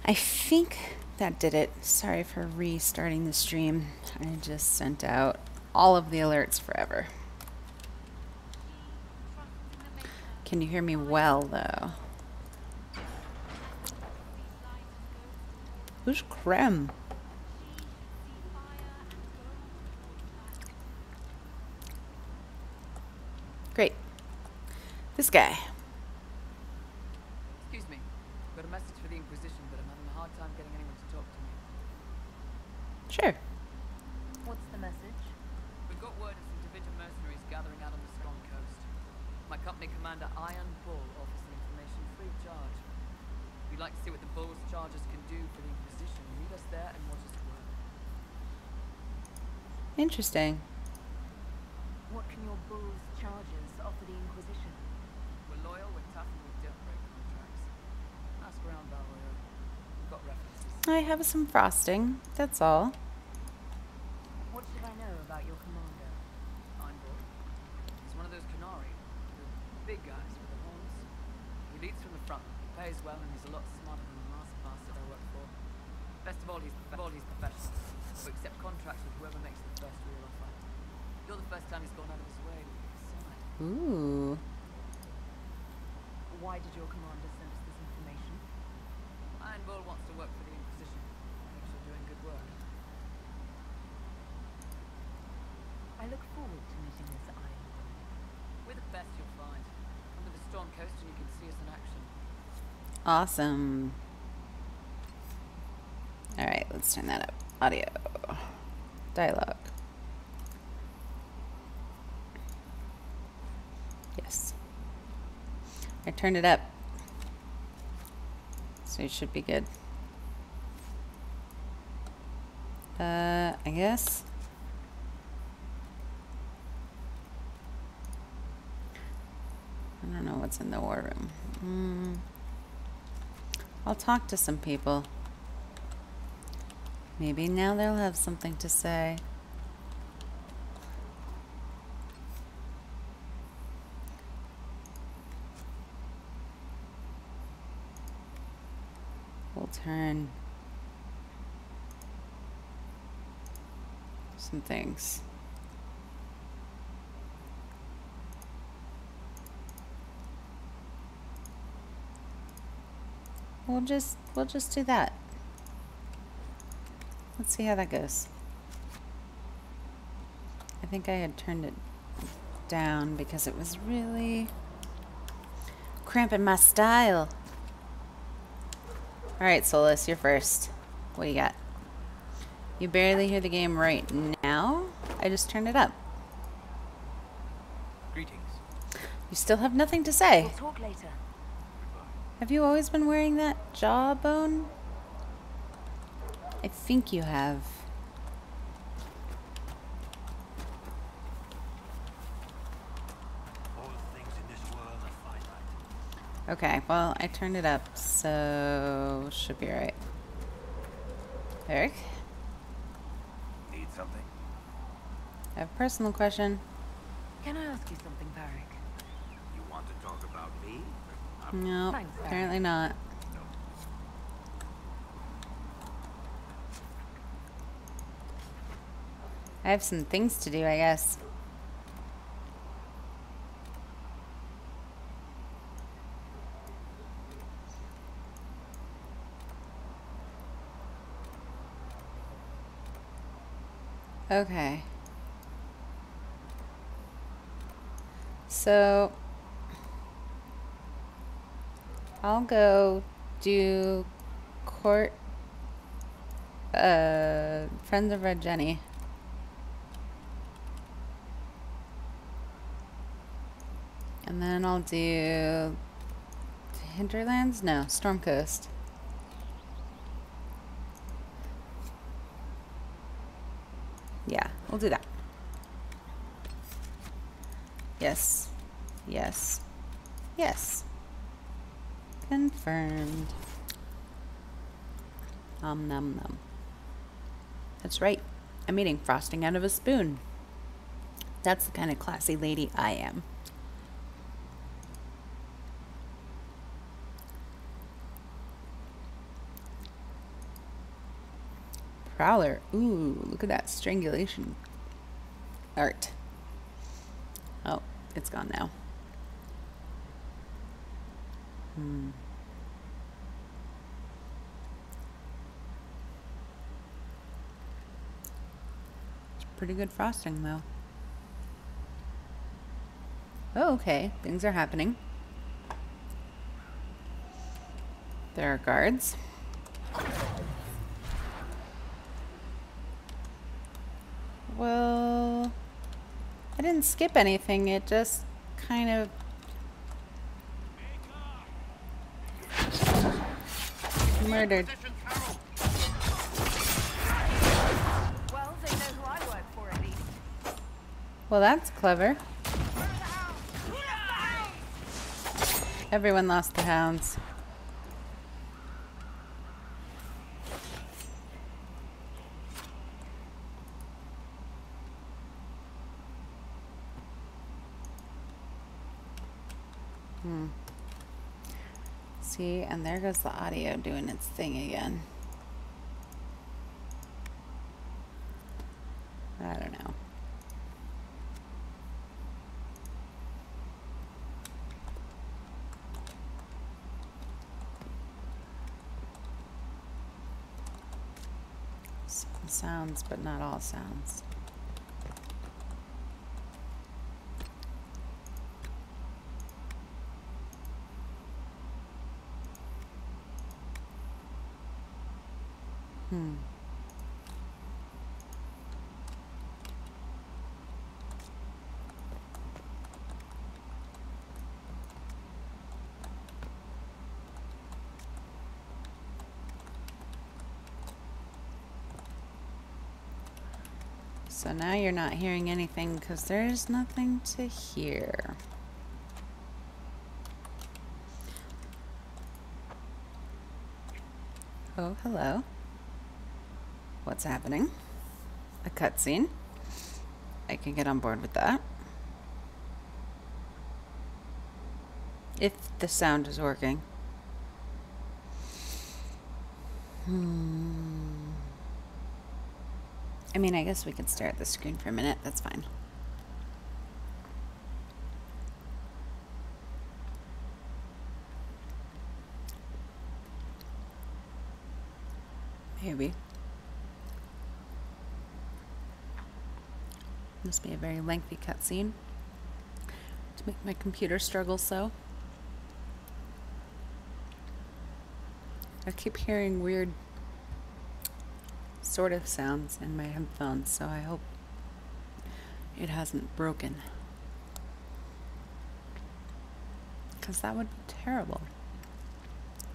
I think that did it. Sorry for restarting the stream. I just sent out all of the alerts forever. Can you hear me well, though? Who's Creme? Great. This guy. Excuse me. I've got a message for the Inquisition, but I'm having a hard time getting anyone to talk to me. Sure. What's the message? We've got word of some division mercenaries gathering out on the Strong Coast. My company commander, Iron Bull, offers the information free of charge. If you'd like to see what the Bull's charges can do for the Inquisition, meet us there and watch us work. Interesting. What can your Bull's charges offer the Inquisition? We're loyal, we're tough, and we don't break contracts. Ask around Val Royale. We've got references. I have some frosting. That's all. What should I know about your commander? Iron Bull. He's one of those Canari. The big guys with the horns. He leads from the front, pays well, and he's a lot smarter than the last bastard I worked for. Best of all, he's professional. We accept contracts with whoever makes the first real offer. You're the first time he's gone out of his way to give his side. Ooh. Why did your commander send us this information? Iron Bull wants to work for the Inquisition. Thinks you're doing good work. I look forward to meeting this Iron Bull. We're the best you'll find. Come to the Storm Coast and you can see us in action. Awesome. All right, let's turn that up. Audio. Dialogue. Yes. I turned it up. So you should be good. I guess. I don't know what's in the war room. I'll talk to some people. Maybe now they'll have something to say. We'll turn some things. We'll just do that. Let's see how that goes. I think I had turned it down because it was really cramping my style. Alright, Solus, you're first. What do you got? You barely hear the game right now? I just turned it up. Greetings. You still have nothing to say. We'll talk later. Goodbye. Have you always been wearing that jawbone? I think you have. All things in this world are finite. Okay, well, I turned it up, so should be right. Eric? Need something? I have a personal question. Can I ask you something, Varric? You want to talk about me? No, Thanks, Eric. apparently not. No. I have some things to do, I guess. Okay. So I'll go do court Friends of Red Jenny. And then I'll do Hinterlands? No, Storm Coast. Yeah, we'll do that. Yes. Yes. Yes. Confirmed. Nom nom nom. That's right. I'm eating frosting out of a spoon. That's the kind of classy lady I am. Prowler. Ooh, look at that strangulation art. Oh, it's gone now. It's pretty good frosting, though. Oh, okay. Things are happening. There are guards. Well, I didn't skip anything. It just kind of... murdered. Well, they know who I work for at least. Well, that's clever. Everyone lost the hounds. See, and there goes the audio doing its thing again. I don't know. Some sounds, but not all sounds. So now you're not hearing anything because there's nothing to hear. Oh, hello. What's happening? A cutscene. I can get on board with that. If the sound is working. I mean, I guess we could stare at the screen for a minute. That's fine. Maybe. Must be a very lengthy cutscene to make my computer struggle so. I keep hearing weird sort of sounds in my headphones, so I hope it hasn't broken. Because that would be terrible.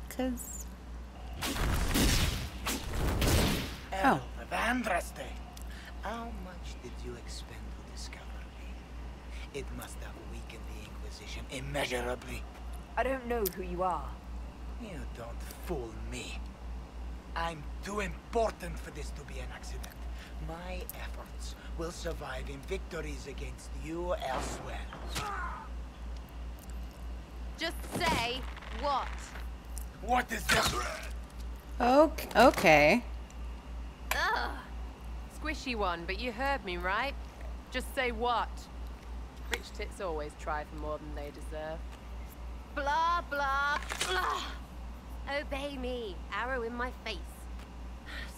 Because... Oh. Andraste, how much did you expend to discover me? It must have weakened the Inquisition immeasurably. I don't know who you are. You don't fool me. I'm too important for this to be an accident. My efforts will survive in victories against you elsewhere. Just say what? What is that? Okay. Ugh. Squishy one, but you heard me, right? Just say what? Rich tits always try for more than they deserve. Blah, blah, blah. Obey me. Arrow in my face.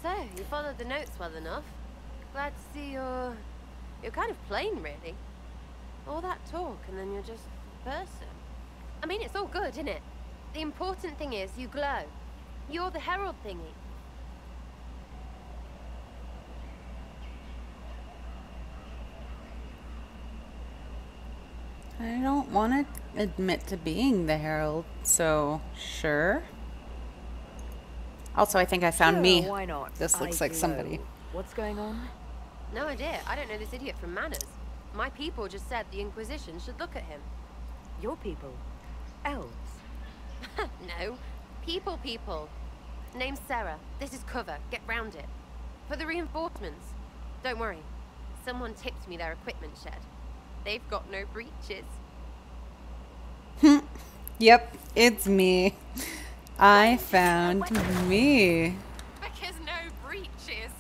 So, you followed the notes well enough. Glad to see you're kind of plain, really. All that talk and then you're just a person. I mean, it's all good, isn't it? The important thing is you glow. You're the herald thingy. I don't want to admit to being the herald, so sure. Also, I think I found me. Why not? This looks I like somebody. glow. What's going on? No idea. I don't know this idiot from Manners. My people just said the Inquisition should look at him. Your people? Elves? No. People. Name's Sarah. This is cover. Get round it. For the reinforcements. Don't worry. Someone tipped me their equipment shed. They've got no breaches. Yep, it's me. I found me. Because no breaches.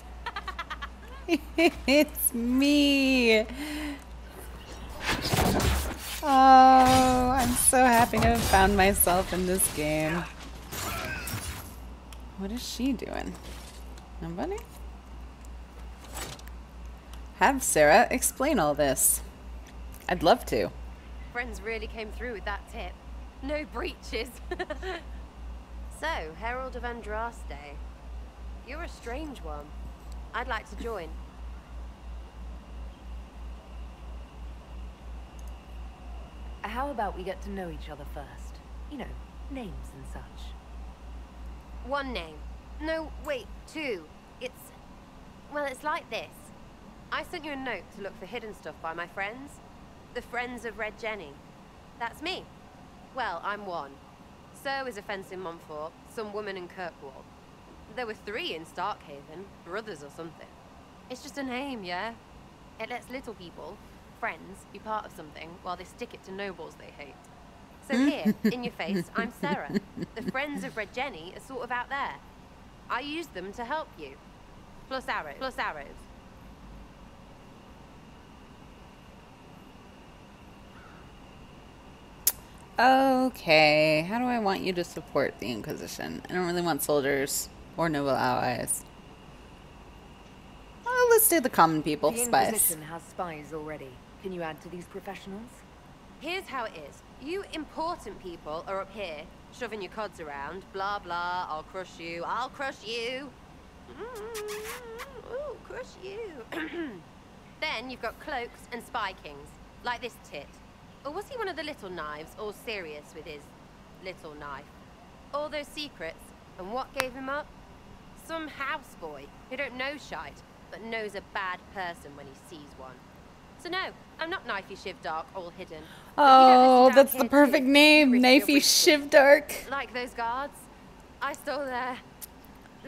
It's me. Oh, I'm so happy to have found myself in this game. What is she doing? Nobody? Have Sarah explain all this. I'd love to. Friends really came through with that tip. No breaches. So, Herald of Andraste. You're a strange one. I'd like to join. How about we get to know each other first? You know, names and such. One name. No, wait, two. Well, it's like this. I sent you a note to look for hidden stuff by my friends. The Friends of Red Jenny. That's me. Well, I'm one. So is a fence in Montfort, some woman in Kirkwall. There were 3 in Starkhaven, brothers or something. It's just a name, yeah? It lets little people, friends, be part of something while they stick it to nobles they hate. So here, in your face, I'm Sarah. The Friends of Red Jenny are sort of out there. I use them to help you. Plus arrows. Plus arrows. Okay, how do I want you to support the Inquisition? I don't really want soldiers or noble allies. Oh, let's do the common people, The spies. Inquisition has spies already. Can you add to these professionals? Here's how it is. You important people are up here, shoving your cods around. Blah, blah, I'll crush you, I'll crush you. Ooh, crush you. Then you've got cloaks and spy kings, like this tit. Or was he one of the little knives, all serious with his little knife? All those secrets, and what gave him up? Some houseboy who don't know shite, but knows a bad person when he sees one. So no, I'm not Knifey Shivdark, all hidden. But you don't Oh, listen down that's the here perfect too. name, You risk your Knifey britches. Shivdark. Like those guards, I stole their...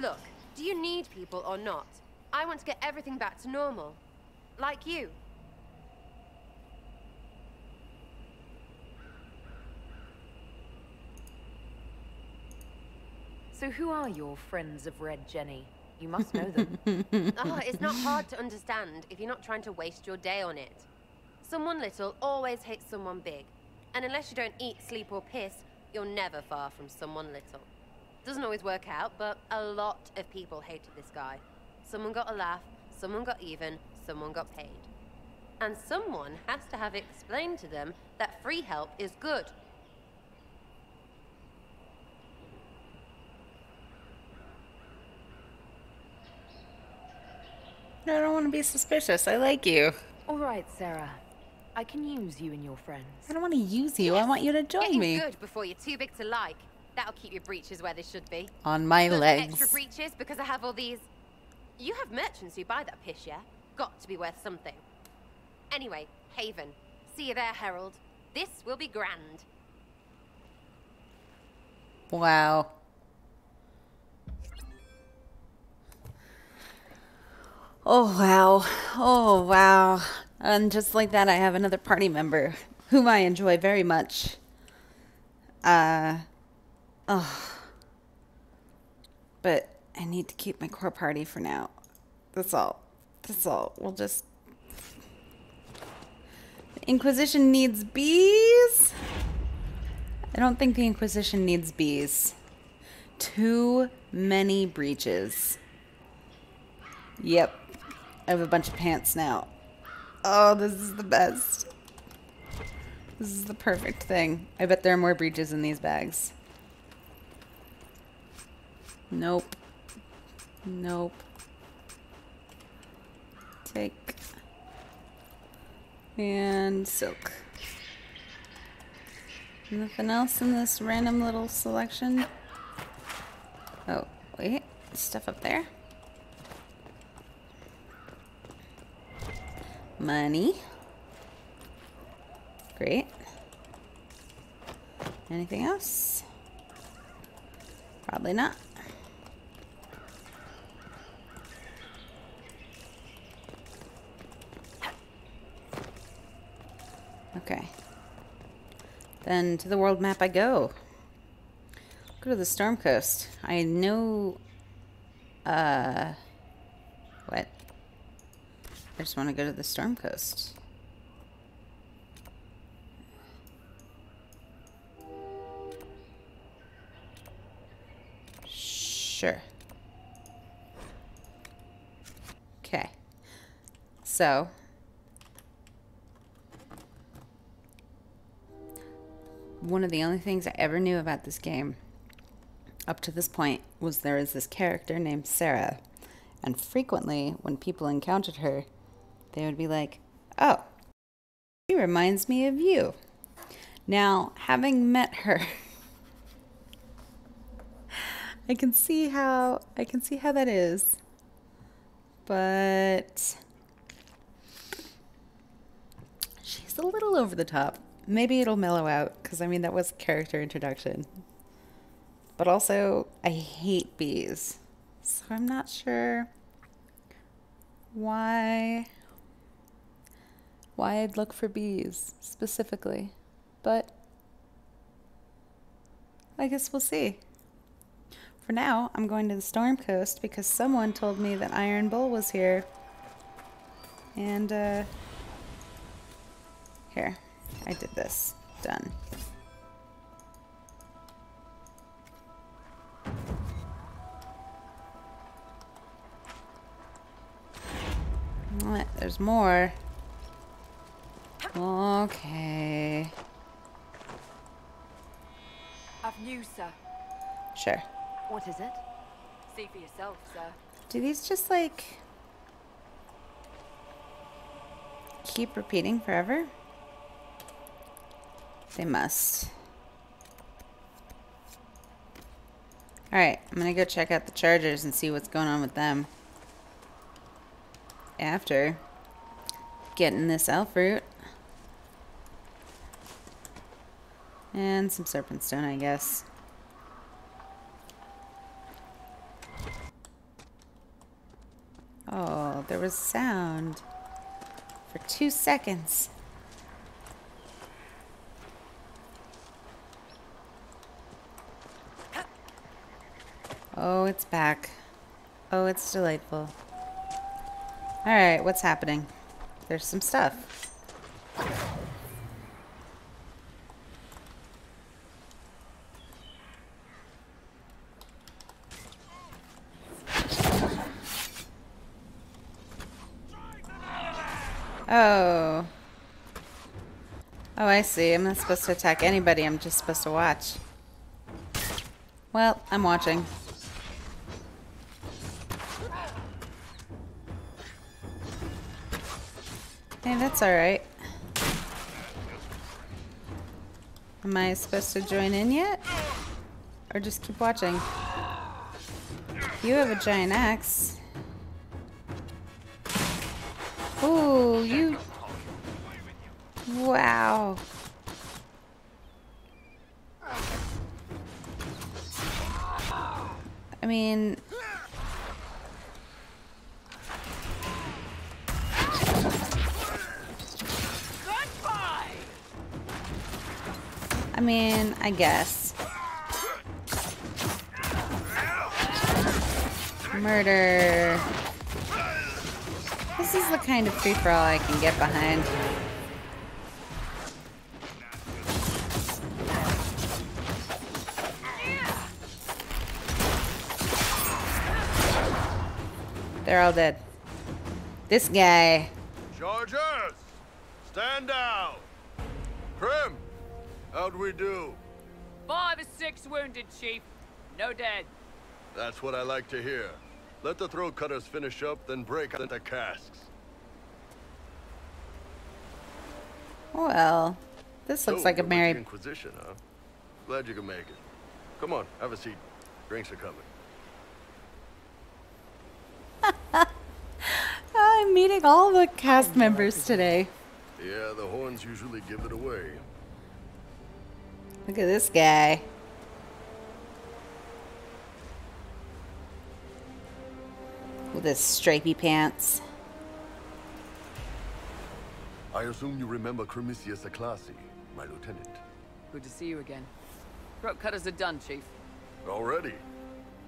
Look, do you need people or not? I want to get everything back to normal. Like you. So who are your Friends of Red Jenny? You must know them. Oh, it's not hard to understand if you're not trying to waste your day on it. Someone little always hates someone big. And unless you don't eat, sleep, or piss, you're never far from someone little. Doesn't always work out, but a lot of people hated this guy. Someone got a laugh, someone got even, someone got paid. And someone has to have explained to them that free help is good. I don't want to be suspicious. I like you. All right, Sarah. I can use you and your friends. I don't want to use you. I want you to join Getting me. good before you're too big to like. That'll keep your breeches where they should be. On my Plus legs. extra breeches because I have all these. You have merchants who buy that piss, yeah? Got to be worth something. Anyway, Haven. See you there, Herald. This will be grand. Wow. Oh, wow. Oh, wow. And just like that, I have another party member whom I enjoy very much. But I need to keep my core party for now. That's all. That's all. We'll just... The Inquisition needs bees? I don't think the Inquisition needs bees. Too many breaches. Yep. I have a bunch of pants now. Oh, this is the best. This is the perfect thing. I bet there are more breaches in these bags. Nope. Nope. Take. And silk. Nothing else in this random little selection? Oh, wait. Stuff up there. Money. Great. Anything else? Probably not. Okay. Then to the world map I go. Go to the Storm Coast. I know... What? I just want to go to the Storm Coast. Sure. Okay. So, one of the only things I ever knew about this game up to this point was there is this character named Sarah, and frequently when people encountered her, they would be like, oh, she reminds me of you. Now, having met her, I can see how that is, but she's a little over the top. Maybe it'll mellow out, because I mean that was character introduction. But also, I hate bees, so I'm not sure why I'd look for bees specifically, but I guess we'll see. For now, I'm going to the Storm Coast because someone told me that Iron Bull was here. And, here, I did this. Done. What? There's more. Okay. I've news, sir. Sure. What is it? See for yourself, sir. Do these just, like, keep repeating forever? They must. Alright, I'm gonna go check out the chargers and see what's going on with them. After getting this elf root. And some serpent stone, I guess. Oh, there was sound for 2 seconds. Oh, it's back. Oh, it's delightful. Alright, what's happening? There's some stuff. Oh. Oh, I see. I'm not supposed to attack anybody. I'm just supposed to watch. Well, I'm watching. Hey, that's alright. Am I supposed to join in yet? Or just keep watching? You have a giant axe. Ooh, you... Wow. I mean... I guess. Murder. This is the kind of free-for-all I can get behind. They're all dead. This guy. Chargers! Stand down! Prim! How'd we do? 5 or 6 wounded, Chief. No dead. That's what I like to hear. Let the throat cutters finish up, then break into casks. Well, this looks like a you're with the married... Inquisition, huh? Glad you can make it. Come on, have a seat. Drinks are coming. I'm meeting all the cast members today. Yeah, the horns usually give it away. Look at this guy. With his stripy pants. I assume you remember Cremisius Aclassi, my lieutenant. Good to see you again. Throat cutters are done, Chief. Already?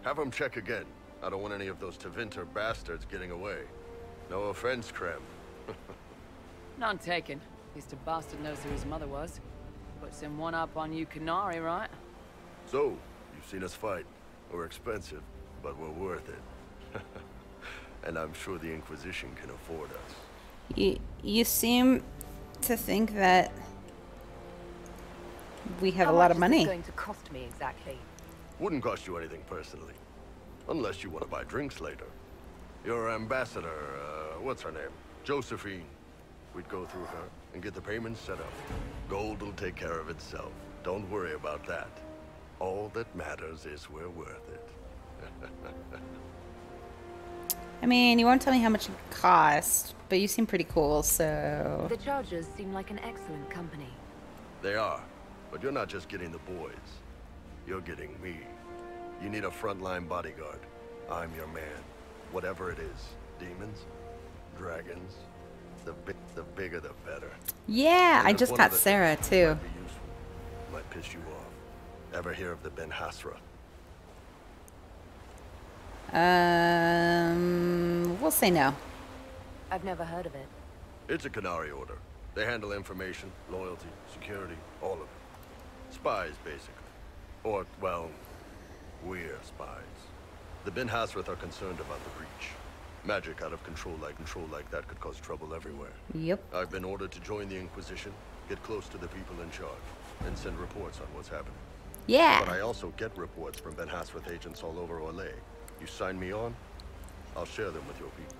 Have him check again. I don't want any of those Tevinter bastards getting away. No offense, Krem, None taken. At least a bastard knows who his mother was. Puts him one up on you Canary, right? So, you've seen us fight. We're expensive, but we're worth it. And I'm sure the Inquisition can afford us. You seem to think that we have a lot of How much is money. this going to cost me exactly? Wouldn't cost you anything personally. Unless you want to buy drinks later. Your ambassador, what's her name? Josephine. We'd go through her and get the payments set up. Gold will take care of itself. Don't worry about that. All that matters is we're worth it. I mean, you won't tell me how much it cost, but you seem pretty cool, so... The Chargers seem like an excellent company. They are. But you're not just getting the boys. You're getting me. You need a frontline bodyguard. I'm your man. Whatever it is. Demons? Dragons? The bigger the better. Yeah, And I if just one got of the Sarah, things too. Might be useful. Might piss you off. Ever hear of the Ben Hasra? We'll say no. I've never heard of it. It's a Canary order. They handle information, loyalty, security, all of it. Spies, basically. Or, well, we're spies. The Ben Hasrath are concerned about the breach. Magic out of control like that could cause trouble everywhere. Yep. I've been ordered to join the Inquisition, get close to the people in charge, and send reports on what's happening. Yeah. But I also get reports from Ben Hasrath agents all over Orlais. You sign me on, I'll share them with your people.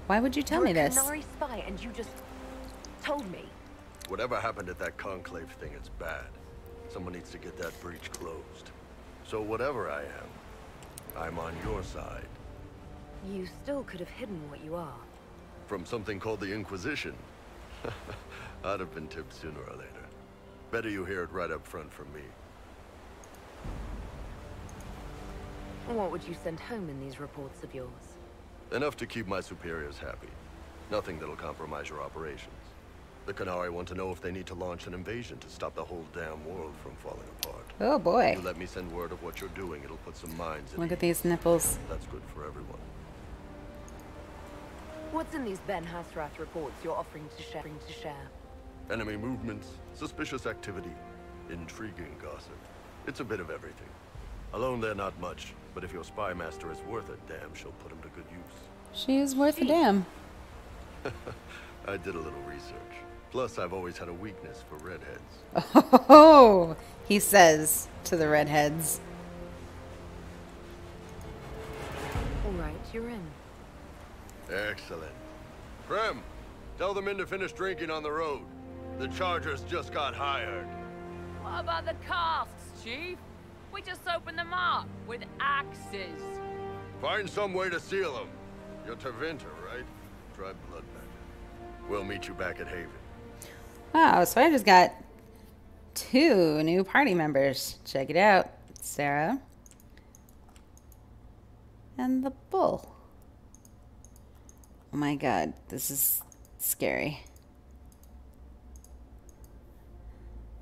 Why would you tell You're me a this? Canary spy, and you just told me. Whatever happened at that conclave thing, it's bad. Someone needs to get that breach closed. So whatever I am, I'm on your side. You still could have hidden what you are. From something called the Inquisition. I'd have been tipped sooner or later. Better you hear it right up front from me. What would you send home in these reports of yours? Enough to keep my superiors happy. Nothing that'll compromise your operations. The Canary want to know if they need to launch an invasion to stop the whole damn world from falling apart. Oh boy. You let me send word of what you're doing, it'll put some minds at Look at ease. these nipples. That's good for everyone. What's in these Ben Hasrath reports you're offering to share? Enemy movements, suspicious activity, intriguing gossip. It's a bit of everything. Alone they're not much, but if your spy master is worth a damn, she'll put him to good use. She is worth a damn. I did a little research. Plus, I've always had a weakness for redheads. Oh, he says to the redheads. All right, you're in. Excellent. Prem, tell the men to finish drinking on the road. The Chargers just got hired. What about the casks, Chief? We just opened them up with axes. Find some way to seal them. You're Tervinter, right? Tribe Bloodbender. We'll meet you back at Haven. Wow, so I just got 2 new party members. Check it out. Sarah. And the bull. Oh my god, this is scary.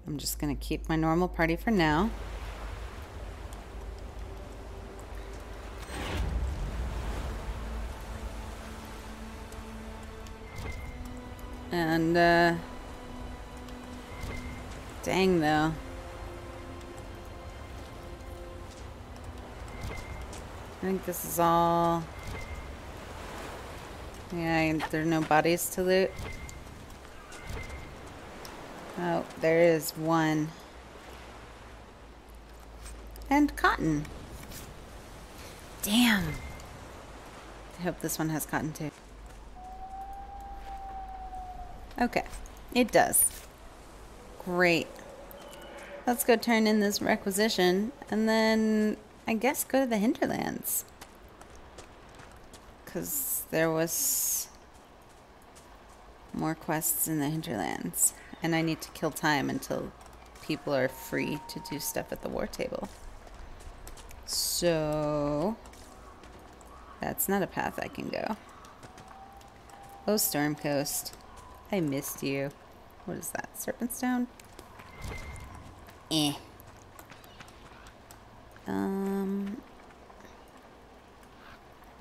I'm just gonna keep my normal party for now. And, dang though. I think this is all... Yeah, there are no bodies to loot. Oh, there is one. And cotton. Damn. I hope this one has cotton too. Okay, it does. Great. Let's go turn in this requisition and then I guess go to the hinterlands. Because there was more quests in the hinterlands. And I need to kill time until people are free to do stuff at the war table. So that's not a path I can go. Oh, Storm Coast. I missed you. What is that? Serpent Stone? Eh.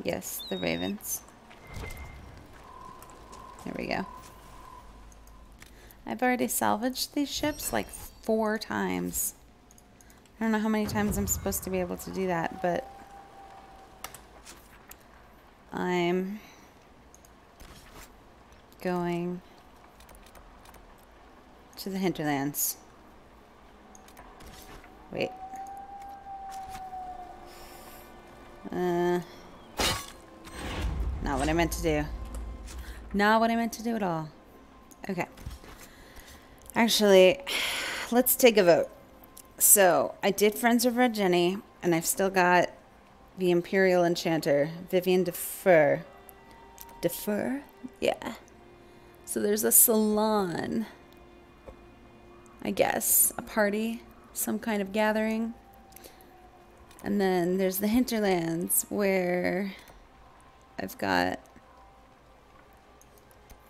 Yes, the ravens. There we go. I've already salvaged these ships like 4 times. I don't know how many times I'm supposed to be able to do that, but I'm going to the hinterlands. Wait. Not what I meant to do. Not what I meant to do at all. Okay. Actually, let's take a vote. So, I did Friends of Red Jenny, and I've still got the Imperial Enchanter, Vivian Defer. Defer? Yeah. So there's a salon. I guess. A party. Some kind of gathering. And then there's the hinterlands, where I've got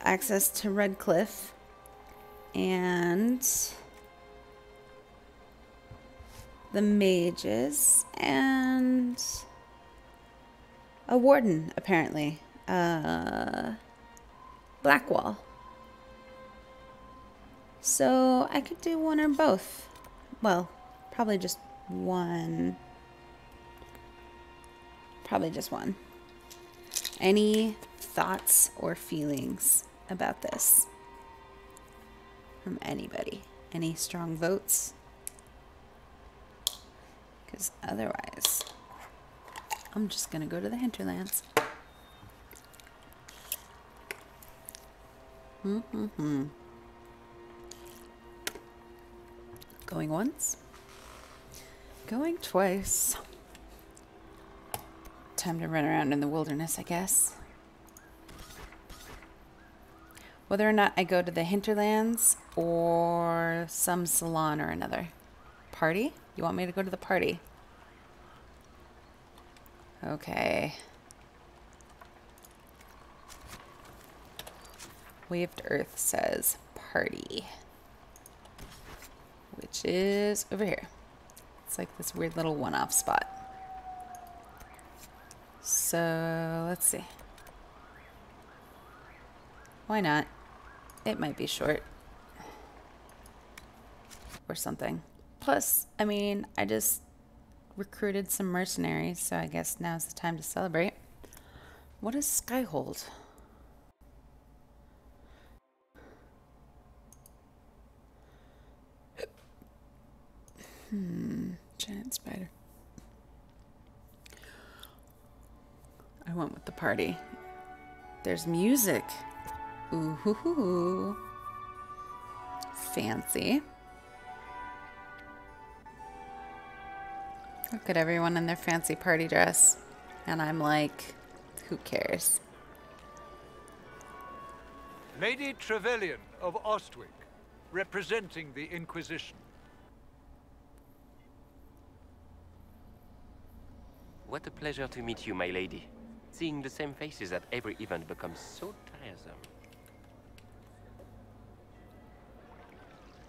access to Redcliffe and the mages and a warden, apparently. Blackwall. So I could do one or both. Well, probably just one. Probably just one. Any thoughts or feelings about this from anybody? Any strong votes? Because otherwise, I'm just going to go to the hinterlands. Going once. Going twice. Time to run around in the wilderness, I guess. Whether or not I go to the hinterlands or some salon or another. Party? You want me to go to the party? Okay. Waved Earth says party. Which is over here. It's like this weird little one-off spot. So, let's see. Why not? It might be short. Or something. Plus, I mean, I just recruited some mercenaries, so I guess now's the time to celebrate. What does Sky hold? Giant spider. I went with the party. There's music. Ooh hoo hoo. Fancy. Look at everyone in their fancy party dress. And I'm like, who cares? Lady Trevelyan of Ostwick, representing the Inquisition. What a pleasure to meet you, my lady. Seeing the same faces at every event becomes so tiresome.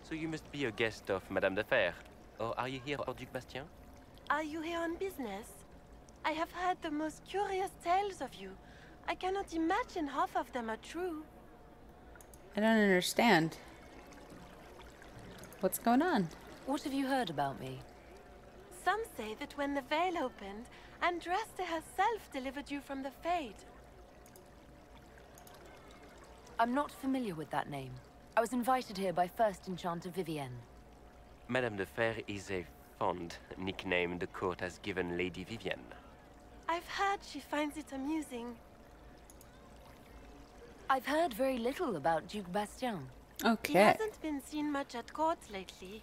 So you must be a guest of Madame de Fer. Or are you here for Duc Bastien? Are you here on business? I have heard the most curious tales of you. I cannot imagine half of them are true. I don't understand. What's going on? What have you heard about me? Some say that when the veil opened, Andraste herself delivered you from the Fade. I'm not familiar with that name. I was invited here by First Enchanter Vivienne. Madame de Fer is a fond nickname the court has given Lady Vivienne. I've heard she finds it amusing. I've heard very little about Duc Bastien. He Okay. hasn't been seen much at court lately.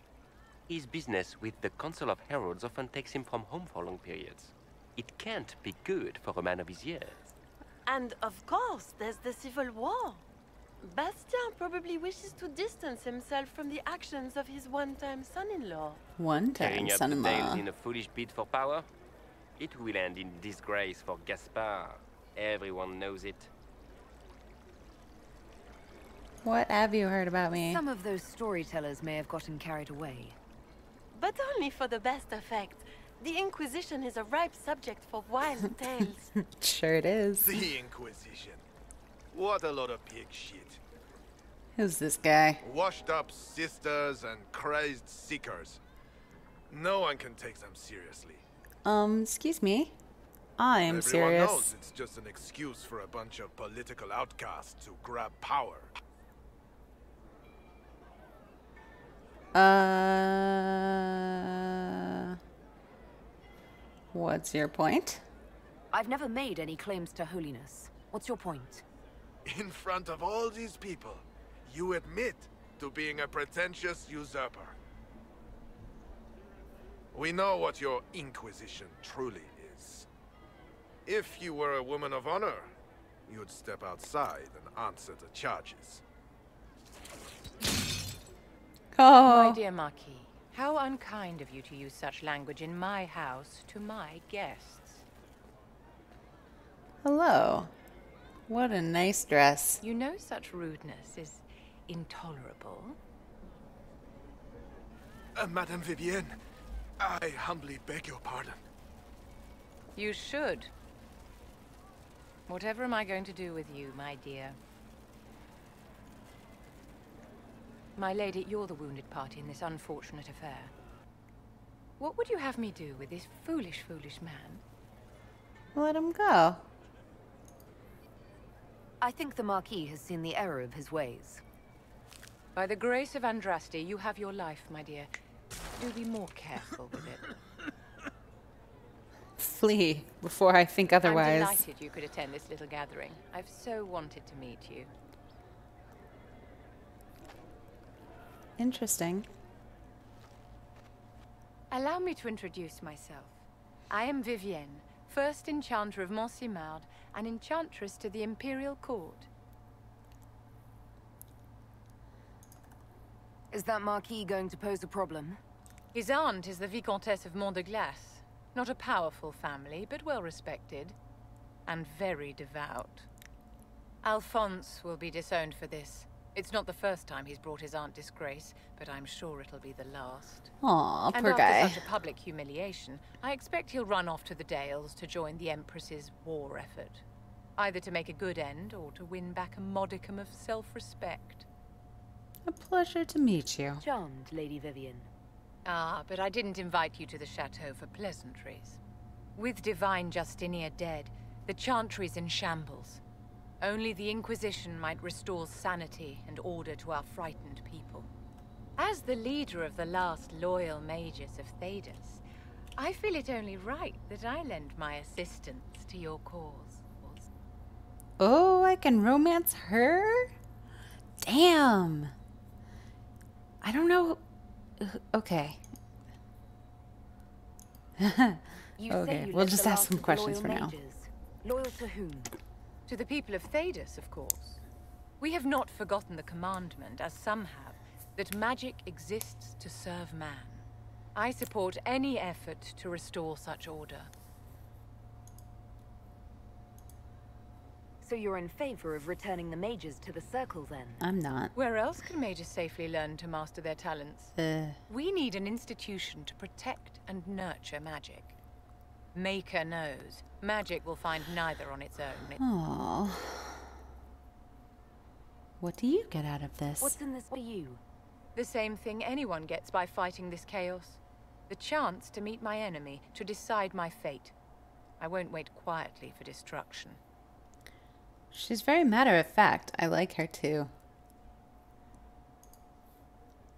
His business with the Council of Heralds often takes him from home for long periods. It can't be good for a man of his years. And of course, there's the civil war. Bastien probably wishes to distance himself from the actions of his one-time son-in-law. One Carrying time, up the son-in-law. tales in a foolish bid for power, it will end in disgrace for Gaspard. Everyone knows it. What have you heard about me? Some of those storytellers may have gotten carried away. but only for the best effect. The Inquisition is a ripe subject for wild tales. Sure it is. The Inquisition. What a lot of pig shit. Who's this guy? Washed up sisters and crazed seekers. No one can take them seriously. Excuse me. I'm Everyone serious. knows it's just an excuse for a bunch of political outcasts to grab power. What's your point? I've never made any claims to holiness. What's your point? In front of all these people, you admit to being a pretentious usurper. We know what your Inquisition truly is. If you were a woman of honor, you'd step outside and answer the charges. Oh. My dear Marquis, how unkind of you to use such language in my house to my guests. Hello. What a nice dress. You know such rudeness is intolerable. Madame Vivienne, I humbly beg your pardon. You should. Whatever am I going to do with you, my dear? My lady, you're the wounded party in this unfortunate affair. What would you have me do with this foolish, foolish man? Let him go. I think the Marquis has seen the error of his ways. By the grace of Andraste, you have your life, my dear. Do be more careful with it. Flee before I think otherwise. I'm delighted you could attend this little gathering. I've so wanted to meet you. Interesting. Allow me to introduce myself. I am Vivienne, first enchanter of Montsimard and enchantress to the Imperial Court. Is that Marquis going to pose a problem? His aunt is the Vicomtesse of Mont de Glace. Not a powerful family, but well respected. And very devout. Alphonse will be disowned for this. It's not the first time he's brought his aunt disgrace, but I'm sure it'll be the last. Aw, And poor after guy. such a public humiliation, I expect he'll run off to the Dales to join the Empress's war effort. Either to make a good end, or to win back a modicum of self-respect. A pleasure to meet you. Charmed, Lady Vivienne. Ah, but I didn't invite you to the chateau for pleasantries. With Divine Justinia dead, the Chantry's in shambles. Only the Inquisition might restore sanity and order to our frightened people. As the leader of the last loyal mages of Thedas, I feel it only right that I lend my assistance to your cause. Oh, I can romance her? Damn. I don't know. Okay. Okay, we'll just ask some questions for now. Loyal to whom? To the people of Thedas, of course. We have not forgotten the commandment, as some have, that magic exists to serve man. I support any effort to restore such order. So you're in favor of returning the mages to the Circle, then? I'm not. Where else can mages safely learn to master their talents? We need an institution to protect and nurture magic. Maker knows. Magic will find neither on its own. Oh. What do you get out of this? What's in this for you? The same thing anyone gets by fighting this chaos. The chance to meet my enemy, to decide my fate. I won't wait quietly for destruction. She's very matter of fact. I like her too.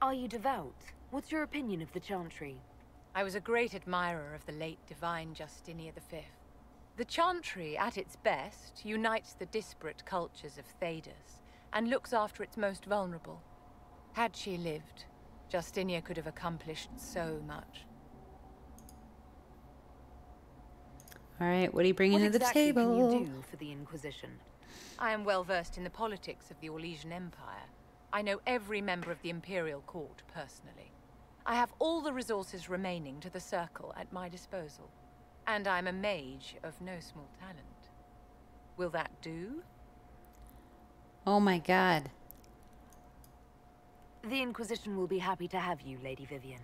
Are you devout? What's your opinion of the Chantry? I was a great admirer of the late Divine Justinia V. The Chantry, at its best, unites the disparate cultures of Thedas and looks after its most vulnerable. Had she lived, Justinia could have accomplished so much. All right, what are you bringing to the table? What exactly can you do for the Inquisition? I am well versed in the politics of the Orlesian Empire. I know every member of the Imperial Court personally. I have all the resources remaining to the Circle at my disposal. And I'm a mage of no small talent. Will that do? Oh my god. The Inquisition will be happy to have you, Lady Vivienne.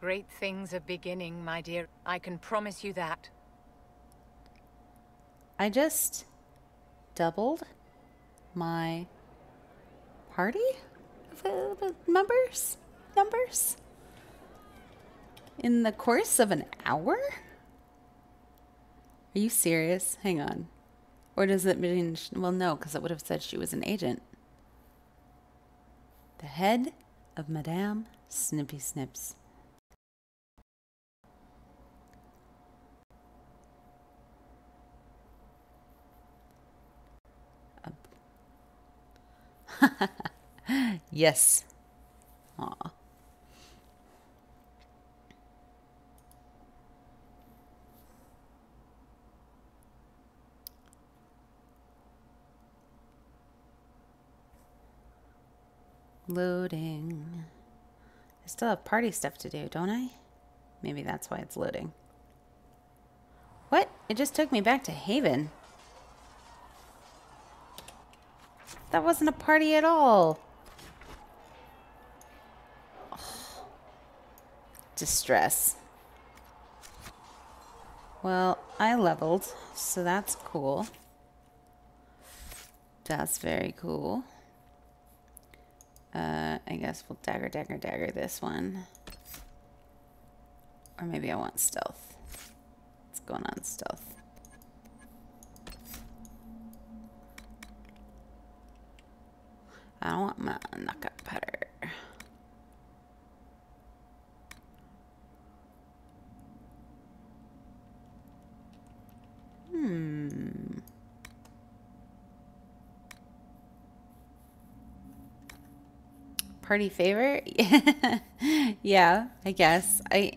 Great things are beginning, my dear. I can promise you that. I just doubled my party members in the course of an hour? Are you serious? Hang on. Or does it mean... Well, no, because it would have said she was an agent. The head of Madame Snippy Snips. Yes. Aw. Loading. I still have party stuff to do, don't I? Maybe that's why it's loading. What? It just took me back to Haven. That wasn't a party at all. Ugh. Distress. Well, I leveled, so that's cool. That's very cool. I guess we'll dagger this one. Or maybe I want stealth. What's going on, stealth? I don't want my knockout powder. Party favor? Yeah, I guess. Yeah,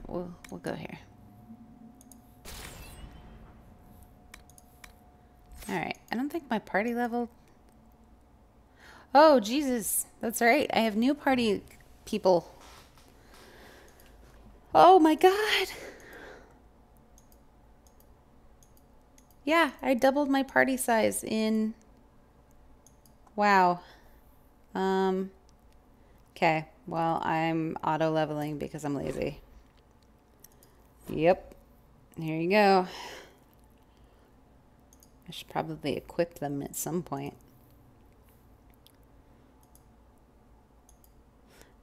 we'll go here. Alright, I don't think my party level... Oh, Jesus. That's right. I have new party people. Oh, my God. Yeah, I doubled my party size in... Wow. Okay. Well, I'm auto-leveling because I'm lazy. Yep. Here you go. I should probably equip them at some point.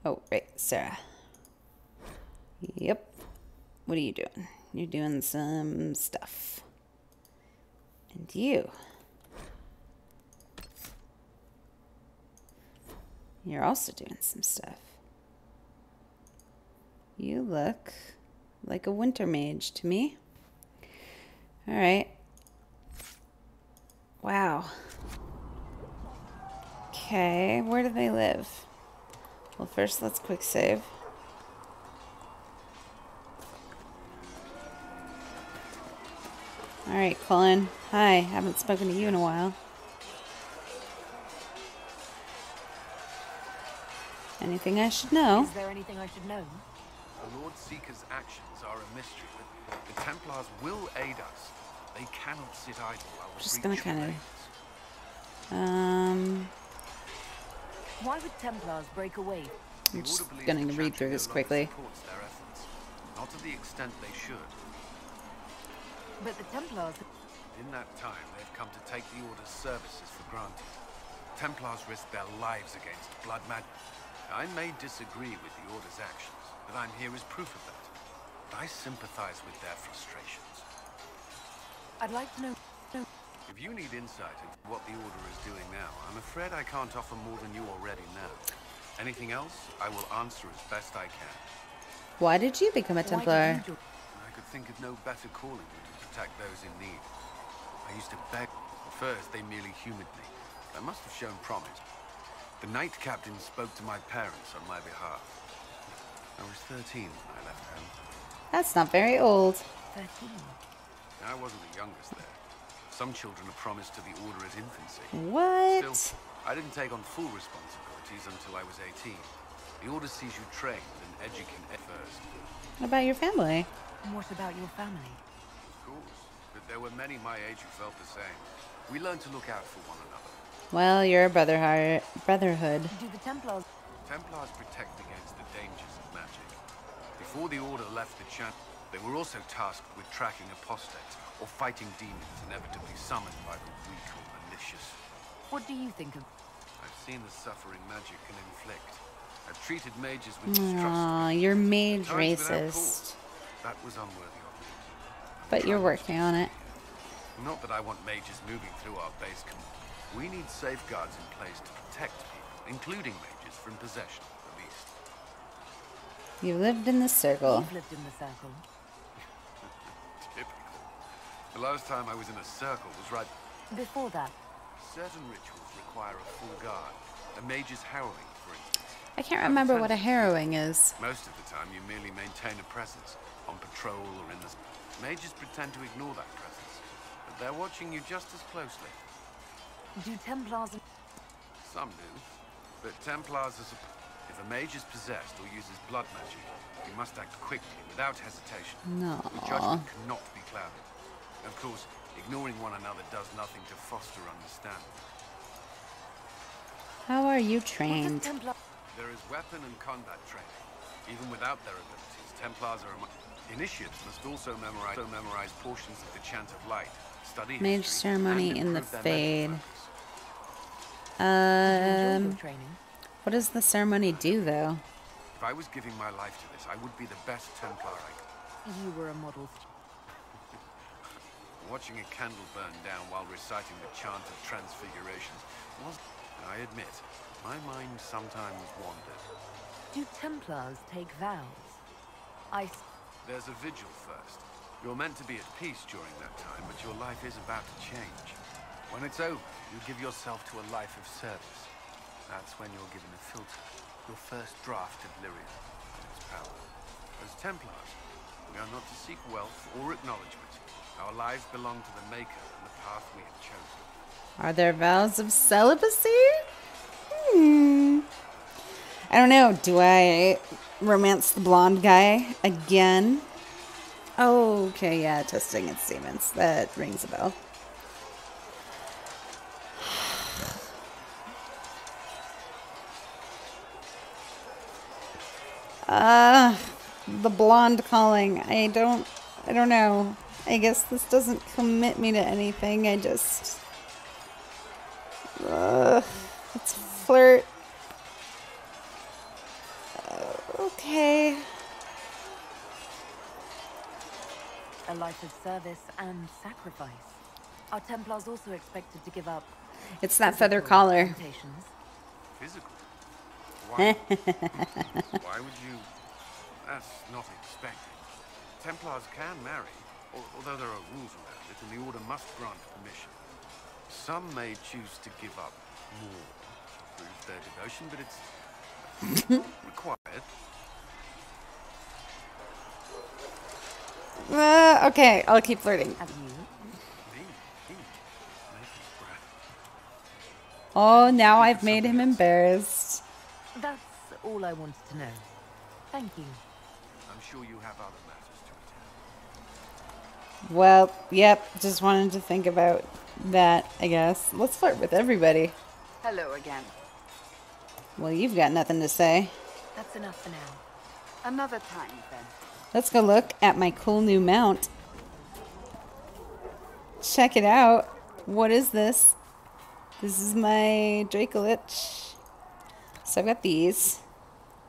Oh, right, Sarah. Yep. What are you doing? You're doing some stuff. And you. You're also doing some stuff. You look like a winter mage to me. All right. Wow. Okay, where do they live? Well, first let's quick save. All right, Colin. Hi, haven't spoken to you in a while. Anything I should know? Is there anything I should know? The Lord Seeker's actions are a mystery, but the Templars will aid us. They cannot sit idle while the Just gonna kind of... Why would Templars break away? I'm just going to read through this quickly. Not to the extent they should. But the Templars... In that time, they've come to take the Order's services for granted. Templars risk their lives against blood madness. I may disagree with the Order's actions, but I'm here as proof of that. I sympathize with their frustrations. I'd like to know... If you need insight into what the Order is doing now, I'm afraid I can't offer more than you already know. Anything else, I will answer as best I can. Why did you become a Templar? I could think of no better calling than to protect those in need. I used to beg. At first, they merely humored me. I must have shown promise. The Knight Captain spoke to my parents on my behalf. I was 13 when I left home. That's not very old. 13. I wasn't the youngest there. Some children are promised to the Order at infancy. What? Still, I didn't take on full responsibilities until I was 18. The Order sees you trained and educated first. What about your family? What about your family? Of course, but there were many my age who felt the same. We learned to look out for one another. Well, you're a brotherhood. Do the Templars... Templars protect against the dangers of magic. Before the Order left the channel, they were also tasked with tracking apostates or fighting demons inevitably summoned by the weak or malicious. What do you think of... I've seen the suffering magic can inflict. I've treated mages with distrust. Aw, you're mage Times without racist. cause. That was unworthy of me. But you're working on it. Not that I want mages moving through our base command. We need safeguards in place to protect people, including mages, from possession, at least. You lived in the circle. You've lived in the circle. Typical. The last time I was in a circle was right... Before that. Certain rituals require a full guard. A mage's harrowing, for instance. I can't remember what a harrowing is. Most of the time, you merely maintain a presence, on patrol or in the... Mages pretend to ignore that presence, but they're watching you just as closely. Do Templars... Some do, but Templars are... If a mage is possessed or uses blood magic, you must act quickly, without hesitation. No. Your judgment cannot be clouded. Of course, ignoring one another does nothing to foster understanding. How are you trained? There is weapon and combat training. Even without their abilities, Templars are... Initiates must also memorize portions of the Chant of Light, study Mage history, ceremony and in the improve their Fade. mental focus. What does the ceremony do, though? If I was giving my life to this, I would be the best Templar I could. You were a model. Watching a candle burn down while reciting the Chant of Transfigurations was, I admit, my mind sometimes wandered. Do Templars take vows? There's a vigil first. You're meant to be at peace during that time, but your life is about to change. When it's over, you give yourself to a life of service. That's when you're given a filter, your first draft of Lyria and its power. As Templars, we are not to seek wealth or acknowledgement. Our lives belong to the Maker and the path we have chosen. Are there vows of celibacy? I don't know. Do I romance the blonde guy again? Oh, okay, yeah, testing its statements. That rings a bell. The blonde calling. I don't know. I guess this doesn't commit me to anything. I just... it's flirt. Okay. A life of service and sacrifice. Are Templars also expected to give up... It's that feather collar. temptations? Physical? Why? Why would you... That's not expected. Templars can marry, although there are rules around it, and the Order must grant permission. Some may choose to give up more to prove their devotion, but it's required. Okay, I'll keep flirting. Have you? Oh, now I've made him embarrassed. That's all I wanted to know. Thank you. I'm sure you have other matters to attend. Well, yep, just wanted to think about that, I guess. Let's flirt with everybody. Hello again. Well, you've got nothing to say. That's enough for now. Another time, then. Let's go look at my cool new mount. Check it out. What is this? This is my Dracolich. So I've got these.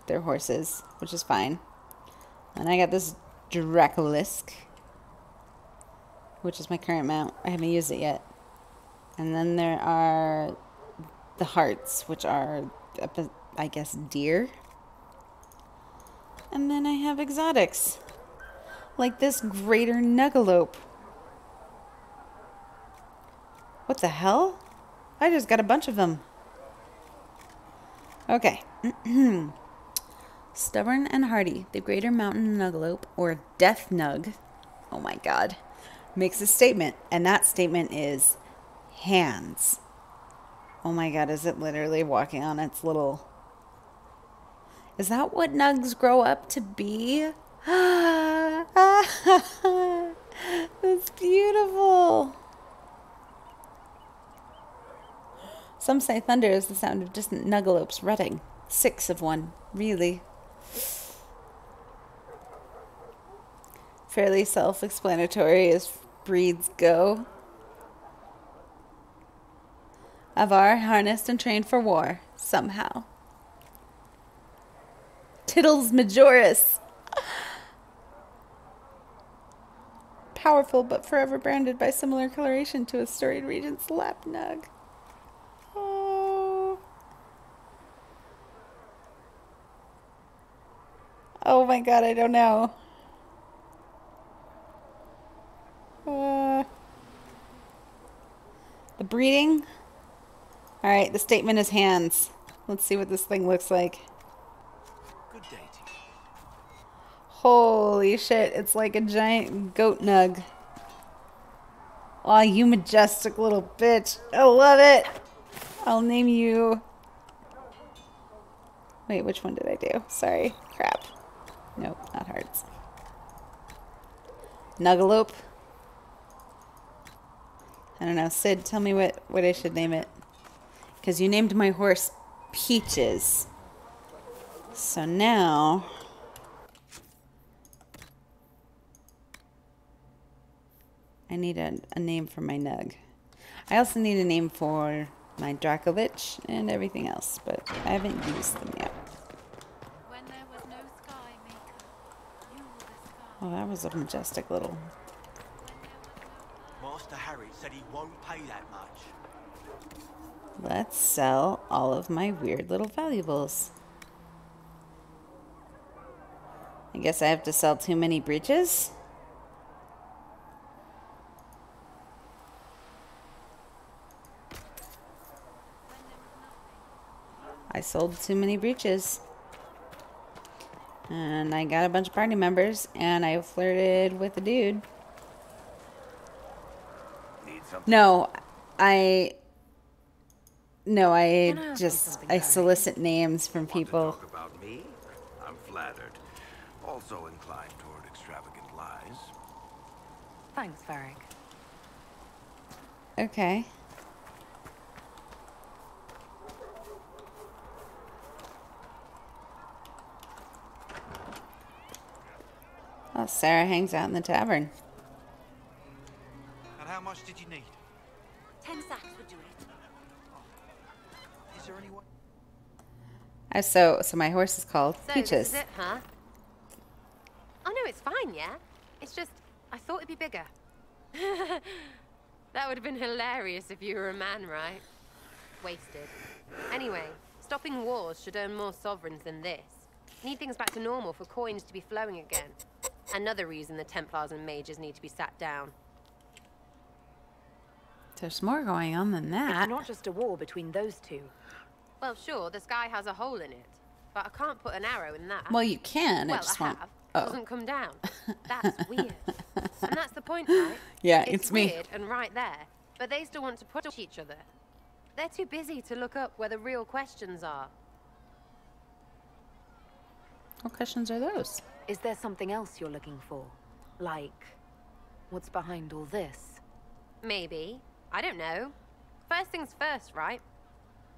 They're horses, which is fine. And I got this Dracolisk, which is my current mount. I haven't used it yet. And then there are the hearts, which are, I guess, deer. And then I have exotics, like this greater Nuggalope. What the hell? I just got a bunch of them. Okay. Stubborn and hardy, the greater mountain Nuggalope, or Death Nug. Oh my god. makes a statement, and that statement is hands. Oh my god, is it literally walking on its little... Is that what nugs grow up to be? That's beautiful. Some say thunder is the sound of distant nuggalopes rutting. 6 of one, really. Fairly self-explanatory as breeds go. Avar harnessed and trained for war, somehow. Tittles Majoris. Powerful but forever branded by similar coloration to a storied regent's lapnug. Oh. Oh my god, I don't know. The breeding? Alright, the statement is hands. Let's see what this thing looks like. Good day to you. Holy shit, it's like a giant goat nug. Aw, you majestic little bitch. I love it. I'll name you... Wait, which one did I do? Sorry. Crap. Nope, not hearts. Nuggalope. I don't know. Sid, tell me what I should name it. Because you named my horse Peaches. So now... I need a name for my nug. I also need a name for my Dracolich and everything else, but I haven't used them yet. When there was no sky maker, you were the sky. Oh, that was a majestic little... Master Harry said he won't pay that much. Let's sell all of my weird little valuables. I guess I have to sell too many breeches? I sold too many breeches. And I got a bunch of party members, and I flirted with a dude. No, I solicit names from people. Talk about me? I'm flattered. Also inclined toward extravagant lies. Thanks, Varric. Okay. Oh, Sarah hangs out in the tavern. And how much did you need? 10 sacks would do it. Is there anyone? So my horse is called Peaches. This is it, huh? Oh no, it's fine, yeah? It's just, I thought it'd be bigger. That would have been hilarious if you were a man, right? Wasted. Anyway, stopping wars should earn more sovereigns than this. Need things back to normal for coins to be flowing again. Another reason the Templars and mages need to be sat down. There's more going on than that. It's not just a war between those two. Well, sure, the sky has a hole in it, but I can't put an arrow in that. Well, you can. Well, I just I want... have. Oh. It doesn't come down. That's weird. And that's the point, right? Yeah, it's me. Weird and right there, but they still want to push each other. They're too busy to look up where the real questions are. What questions are those? Is there something else you're looking for? Like, what's behind all this? Maybe. I don't know. First things first, right?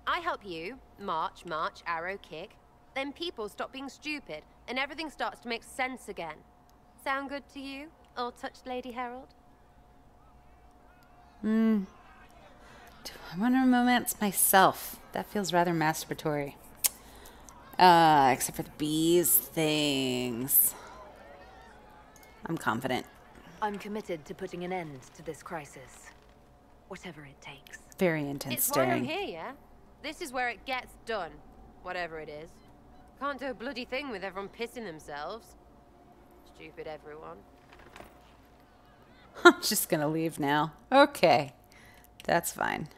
I help you, march, arrow, kick. Then people stop being stupid, and everything starts to make sense again. Sound good to you, old-touched Lady Herald? Do I want to romance myself? That feels rather masturbatory. Except for the bees things. I'm confident. I'm committed to putting an end to this crisis. Whatever it takes. Very intense It's why I'm staring. here, yeah? This is where it gets done. Whatever it is. Can't do a bloody thing with everyone pissing themselves. Stupid everyone. I'm just gonna leave now. Okay. That's fine.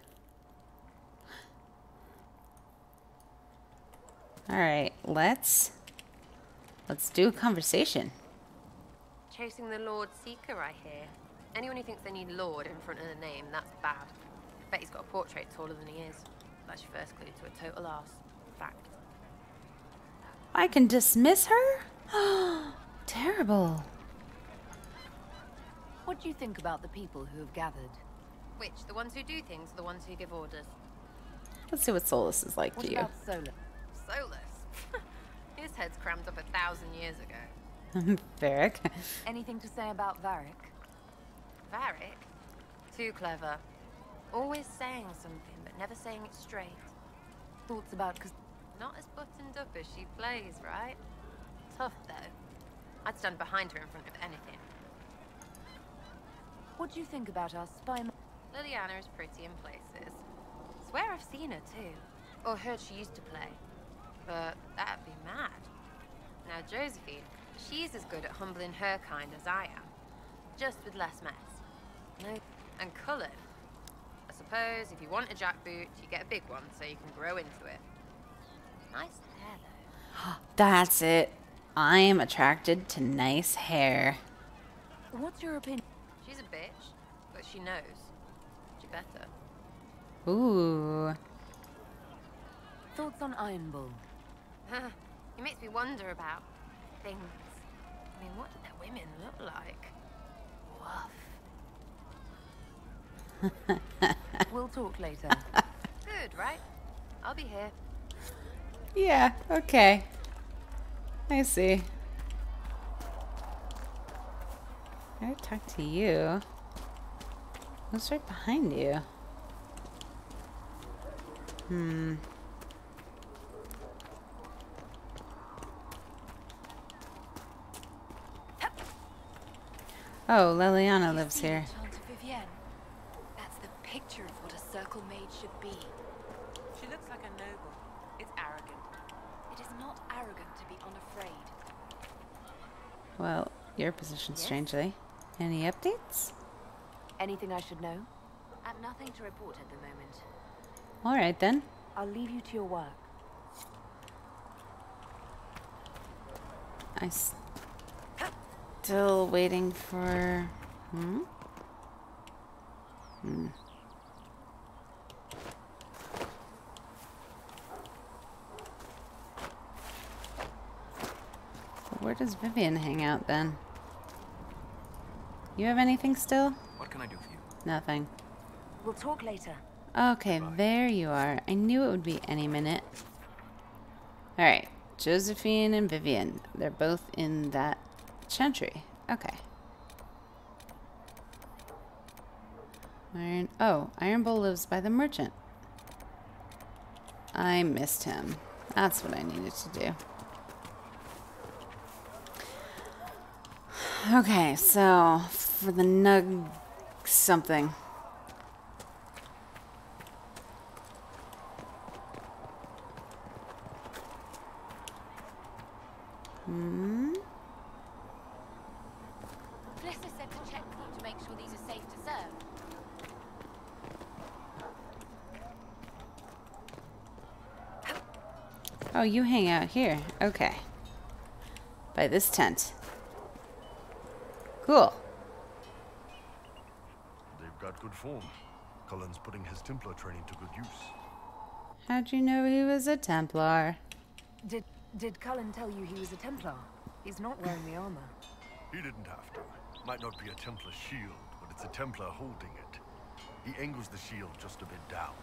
Alright, let's do a conversation. Chasing the Lord Seeker, I hear. Anyone who thinks they need Lord in front of the name, that's bad. Bet he's got a portrait taller than he is. That's your first clue to a total arse. Fact. I can dismiss her? Terrible. What do you think about the people who have gathered? Which? The ones who do things or the ones who give orders? Let's see what Solus is like What to you. about Solus? Solus? His head's crammed up 1,000 years ago. Varric. Anything to say about Varric? Varric? Too clever. Always saying something, but never saying it straight. Thoughts about... Not as buttoned up as she plays, right? Tough, though. I'd stand behind her in front of anything. What do you think about our spy... Liliana is pretty in places. Swear I've seen her, too. Or heard she used to play. But that'd be mad. Now, Josephine, she's as good at humbling her kind as I am. Just with less mess. No. And Cullen. I suppose if you want a jackboot, you get a big one so you can grow into it. Nice hair, though. That's it. I am attracted to nice hair. What's your opinion? She's a bitch, but she knows. She better. Ooh. Thoughts on Iron Bull? It makes me wonder about things. I mean, what do their women look like? Woof. We'll talk later. Good, right? I'll be here. Yeah, okay. I see. I talk to you. Who's right behind you? Oh, Liliana lives here. That's the picture of what a circle maid should be. She looks like a noble. It's arrogant. It is not arrogant to be unafraid. Well, your position, strangely. Any updates? Anything I should know? I've nothing to report at the moment. Alright then. I'll leave you to your work. I still waiting for... Where does Vivian hang out then? You have anything still? What can I do for you? Nothing. We'll talk later. Okay, there you are. I knew it would be any minute. Alright, Josephine and Vivian. They're both in that chantry. Okay. Iron Bull lives by the merchant. I missed him. That's what I needed to do. Okay, so for the nug something. Blister said to check them to make sure these are safe to serve. Oh, you hang out here. Okay. By this tent. Cool. They've got good form. Cullen's putting his Templar training to good use. How'd you know he was a Templar? Did Cullen tell you he was a Templar? He's not wearing the armor. He didn't have to. Might not be a Templar shield, but it's a Templar holding it. He angles the shield just a bit down.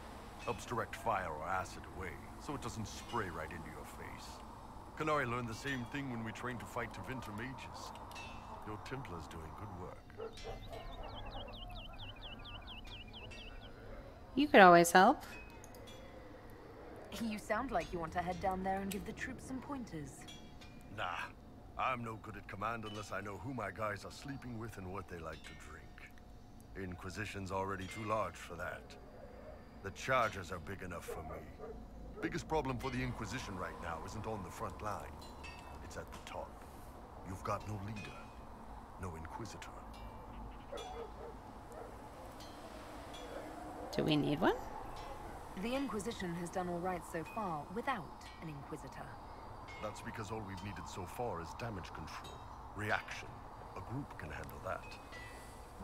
Helps direct fire or acid away, so it doesn't spray right into your face. Canary learned the same thing when we trained to fight Tevinter mages. Your Templar's doing good work. You could always help. You sound like you want to head down there and give the troops some pointers. Nah, I'm no good at command unless I know who my guys are sleeping with and what they like to drink. Inquisition's already too large for that. The Chargers are big enough for me. Biggest problem for the Inquisition right now isn't on the front line. It's at the top. You've got no leader, no Inquisitor. Do we need one? The Inquisition has done all right so far without an Inquisitor. That's because all we've needed so far is damage control, reaction. A group can handle that.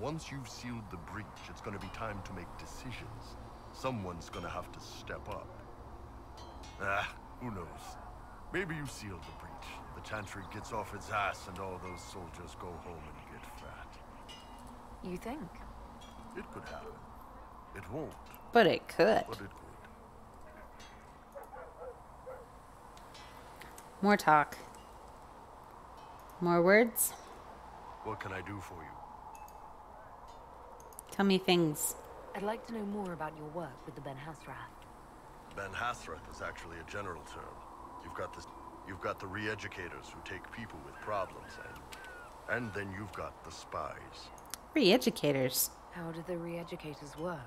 Once you've sealed the breach, it's gonna be time to make decisions. Someone's gonna have to step up. Who knows? Maybe you sealed the breach. The Chantry gets off its ass and all those soldiers go home and get fat. You think? It could happen. It won't. But it could. But it could. More talk. More words. What can I do for you? Tell me things. I'd like to know more about your work with the Ben Hasrath. Ben Hasrath is actually a general term. You've got the re-educators who take people with problems, and then you've got the spies. Re-educators? How do the re-educators work?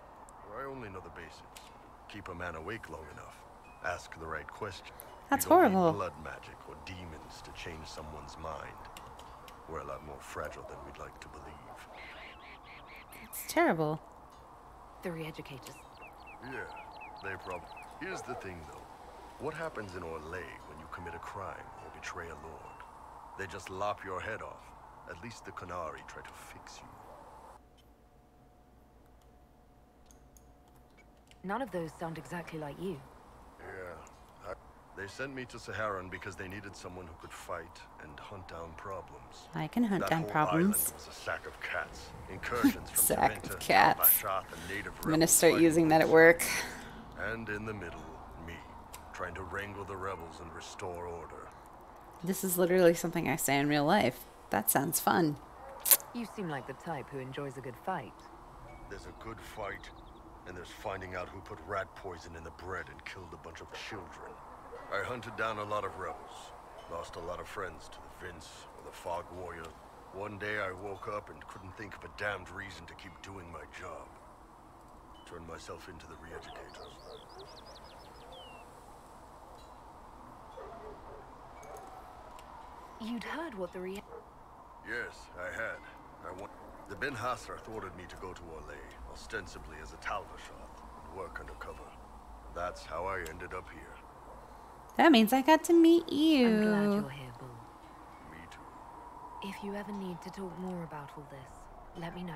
I only know the basics. Keep a man awake long enough. Ask the right question. That's You don't horrible. need blood magic or demons to change someone's mind. We're a lot more fragile than we'd like to believe. It's terrible. The re-educators. Yeah, they probably... Here's the thing, though. What happens in Orlais when you commit a crime or betray a lord? They just lop your head off. At least the Qunari try to fix you. None of those sound exactly like you. Yeah. They sent me to Saharan because they needed someone who could fight and hunt down problems. I can hunt down That whole problems. island was a sack of cats. Incursions from Sack Teventa, of cats. Al-Bashath, and native I'm gonna rebels start fighting using that at both work. sides. And in the middle, me, trying to wrangle the rebels and restore order. This is literally something I say in real life. That sounds fun. You seem like the type who enjoys a good fight. There's a good fight, and there's finding out who put rat poison in the bread and killed a bunch of children. I hunted down a lot of rebels. Lost a lot of friends to the Vince or the Fog Warrior. One day I woke up and couldn't think of a damned reason to keep doing my job. Turned myself into the re-educators. You'd heard what the Yes, I had. The Ben Hasrath ordered me to go to Orlais, ostensibly as a Talvashath, and work undercover. That's how I ended up here. That means I got to meet you. I'm glad you're here, Bull. Me too. If you ever need to talk more about all this, let me know.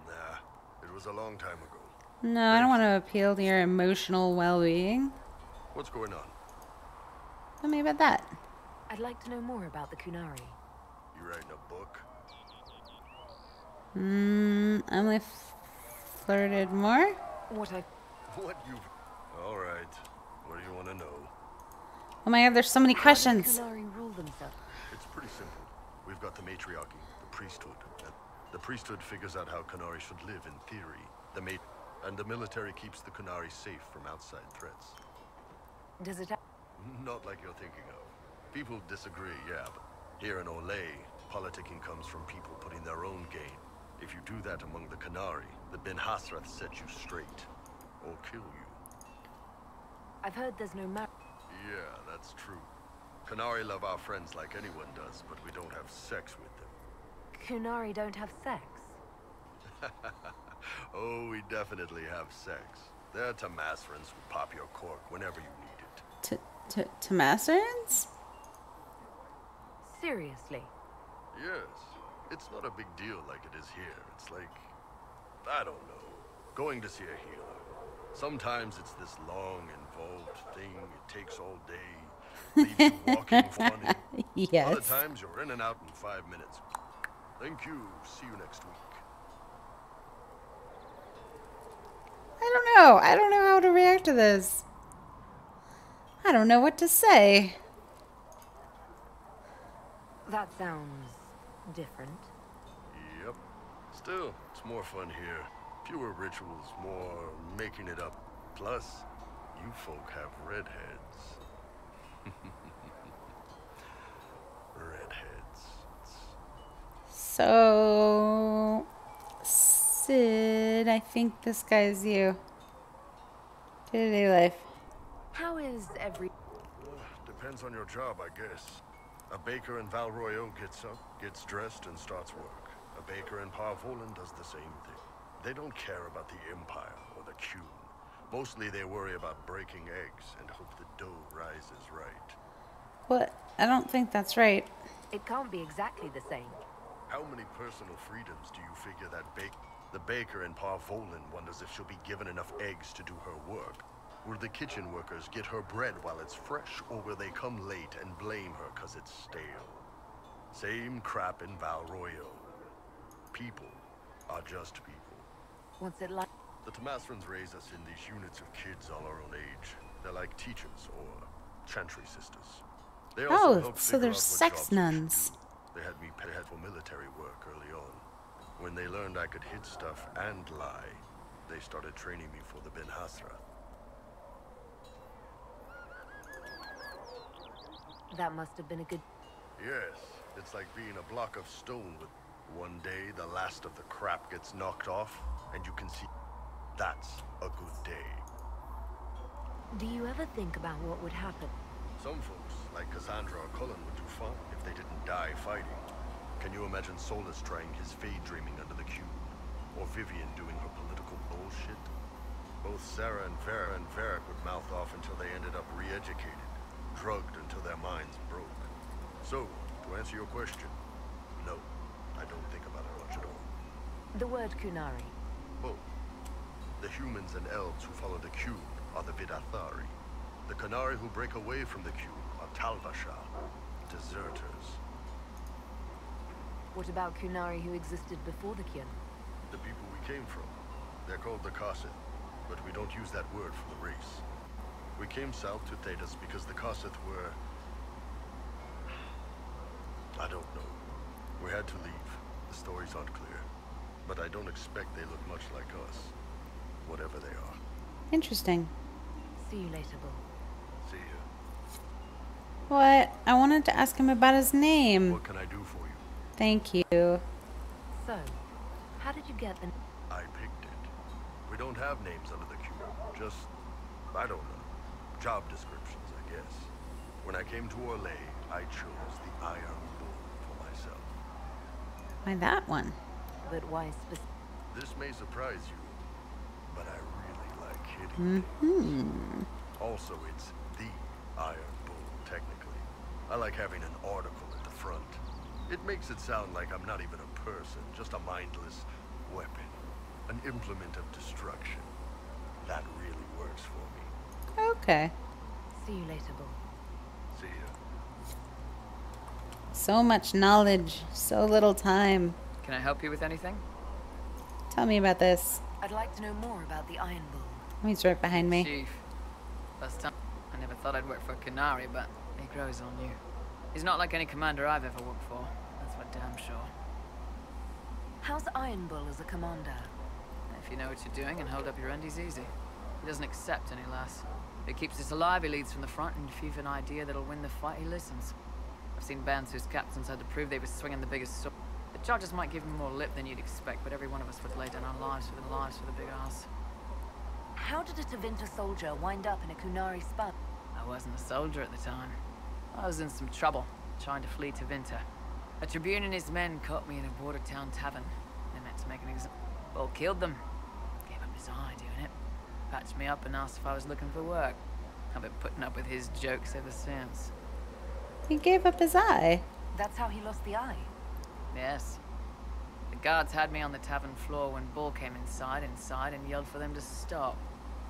Nah, it was a long time ago. No, I don't want to appeal to your emotional well-being. What's going on? Tell me about that. I'd like to know more about the Qunari. You writing a book? Emily flirted more? What you... Alright. What do you want to know? Oh my god, there's so many questions. How do the Qunari rule themselves? It's pretty simple. We've got the matriarchy, the priesthood. And the priesthood figures out how Qunari should live in theory. And the military keeps the Qunari safe from outside threats. Does it Not like you're thinking of. People disagree, yeah, but here in Orlais, politicking comes from people putting their own gain. If you do that among the Qunari, the Ben Hasrath set you straight. Or kill you. I've heard there's no marriage. Yeah, that's true. Qunari love our friends like anyone does, but we don't have sex with them. Qunari don't have sex. Oh, we definitely have sex. They're Tamasrans who pop your cork whenever you need it. Tamasrans? Seriously? Yes. It's not a big deal like it is here. It's like, I don't know, going to see a healer. Sometimes it's this long, involved thing. It takes all day. Leaves you walking funny. Yes. Other times you're in and out in 5 minutes. Thank you. See you next week. I don't know. I don't know how to react to this. I don't know what to say. That sounds different. Yep. Still, it's more fun here. Fewer rituals, more making it up. Plus, you folk have redheads. Redheads. So, Sid, I think this guy's you. Day-to-day life. How is every... Depends on your job, I guess. A baker in Val Royaux gets up, gets dressed, and starts work. A baker in Parvolan does the same thing. They don't care about the Empire or the Qun. Mostly they worry about breaking eggs and hope the dough rises right. What? I don't think that's right. It can't be exactly the same. How many personal freedoms do you figure that the baker in Parvolin wonders if she'll be given enough eggs to do her work? Will the kitchen workers get her bread while it's fresh, or will they come late and blame her because it's stale? Same crap in Val Royale. People are just people. What's it like? The Tomasrans raise us in these units of kids all our own age. They're like teachers or chantry sisters. They also help so figure they're out what sex jobs we should nuns. do. They had me paid for military work early on. When they learned I could hit stuff and lie, they started training me for the Ben Hasra. That must have been a good... Yes, it's like being a block of stone with one day the last of the crap gets knocked off, and you can see that's a good day. Do you ever think about what would happen? Some folks, like Cassandra or Cullen, would do fine if they didn't die fighting. Can you imagine Solus trying his fade dreaming under the cube? Or Vivian doing her political bullshit? Both Sarah and Varric would mouth off until they ended up re-educated, drugged until their minds broke. So, to answer your question, no, I don't think about it much at all. The word Kunari. Both. The humans and elves who follow the cube are the Vidathari. The Kunari who break away from the cube are Talvasha, deserters. What about Kunari who existed before the Kyun? The people we came from. They're called the Kossith, but we don't use that word for the race. We came south to Thedas because the Kossith were... I don't know. We had to leave. The stories aren't clear. But I don't expect they look much like us. Whatever they are. Interesting. See you later, Bull. See you. What? I wanted to ask him about his name. What can I do for you? Thank you. So, how did you get the... I picked it. We don't have names under the cube. Just, I don't know. Job descriptions, I guess. When I came to Orlais, I chose the Iron Bull for myself. Why that one? But why specific? This may surprise you, but I really like hitting things. Also, it's the Iron Bull, technically. I like having an article at the front. It makes it sound like I'm not even a person, just a mindless weapon. An implement of destruction. That really works for me. Okay. See you later, Bull. See ya. So much knowledge, so little time. Can I help you with anything? Tell me about this. I'd like to know more about the Iron Bull. He's right behind me. Chief. First time. I never thought I'd work for a Canary, but he grows on you. He's not like any commander I've ever worked for. That's for damn sure. How's Iron Bull as a commander? If you know what you're doing and hold up your end, he's easy. He doesn't accept any less. If he keeps us alive, he leads from the front, and if you've an idea that'll win the fight, he listens. I've seen bands whose captains had to prove they were swinging the biggest sword. The charges might give him more lip than you'd expect, but every one of us would lay down our lives for the big ass. How did a Tevinter soldier wind up in a Kunari spun? I wasn't a soldier at the time. I was in some trouble, trying to flee to Vinter. A Tribune and his men caught me in a border town tavern. They meant to make an example. Bull killed them. Gave up his eye doing it. Patched me up and asked if I was looking for work. I've been putting up with his jokes ever since. He gave up his eye. That's how he lost the eye? Yes. The guards had me on the tavern floor when Bull came inside and yelled for them to stop.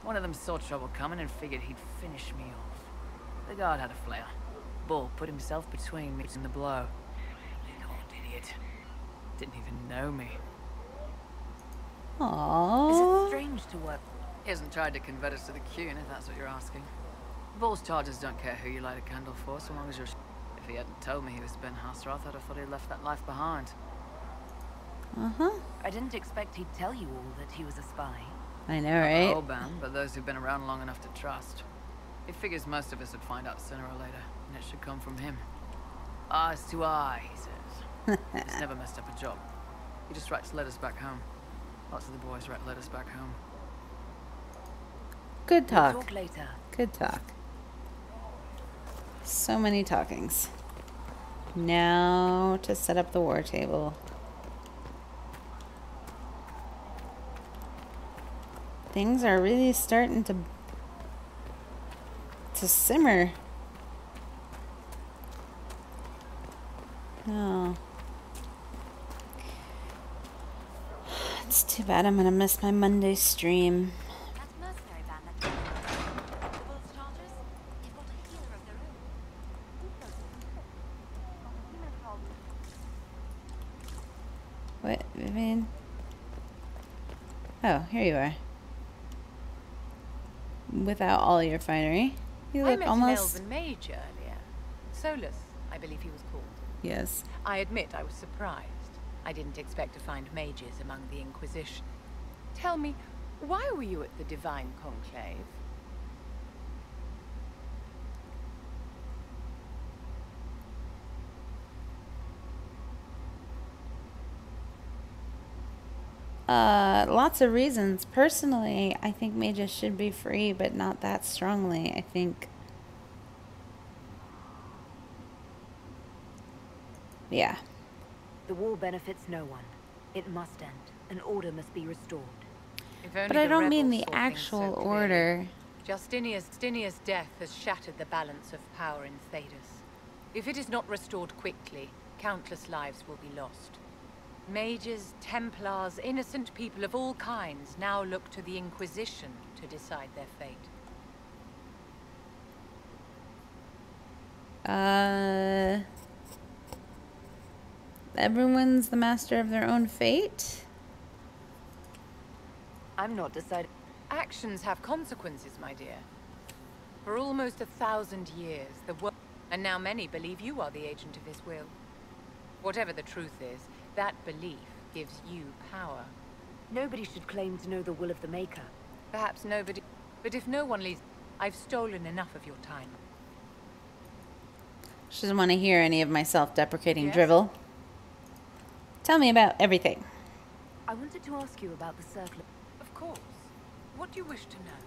One of them saw trouble coming and figured he'd finish me off. The guard had a flare. Bull put himself between me and the blow. Old idiot. Didn't even know me. Aww. Is it strange to work? He hasn't tried to convert us to the Kyun, if that's what you're asking. Bull's charges don't care who you light a candle for, so long as you're... If he hadn't told me he was Ben Hasroth, I'd have thought he'd left that life behind. I didn't expect he'd tell you all that he was a spy. I know, Not right? the whole band, but those who've been around long enough to trust. He figures most of us would find out sooner or later, and it should come from him. Eyes to eye, he says. He's never messed up a job. He just writes letters back home. Lots of the boys write letters back home. Good talk. We'll talk later. Good talk. So many talkings. Now to set up the war table. Things are really starting to simmer. Oh. It's too bad I'm gonna miss my Monday stream. That mercenary band that the world's chargers, they've got a healer of their own. What, Vivian? Oh, here you are. Without all your finery. You I look met almost... an elven mage earlier. Solus, I believe he was called. Yes. I admit I was surprised. I didn't expect to find mages among the Inquisition. Tell me, why were you at the Divine Conclave? Lots of reasons. Personally, I think mages should be free, but not that strongly. I think... Yeah. The war benefits no one. It must end. An order must be restored. But I don't mean the actual order. Justinia's death has shattered the balance of power in Thedas. If it is not restored quickly, countless lives will be lost. Mages, Templars, innocent people of all kinds now look to the Inquisition to decide their fate. Everyone's the master of their own fate? I'm not deciding. Actions have consequences, my dear. For almost 1,000 years, the world... And now many believe you are the agent of his will. Whatever the truth is, that belief gives you power. Nobody should claim to know the will of the Maker. Perhaps nobody... But if no one leaves... I've stolen enough of your time. She doesn't want to hear any of my self-deprecating Yes? drivel. Tell me about everything. I wanted to ask you about the Circle. Of course. What do you wish to know?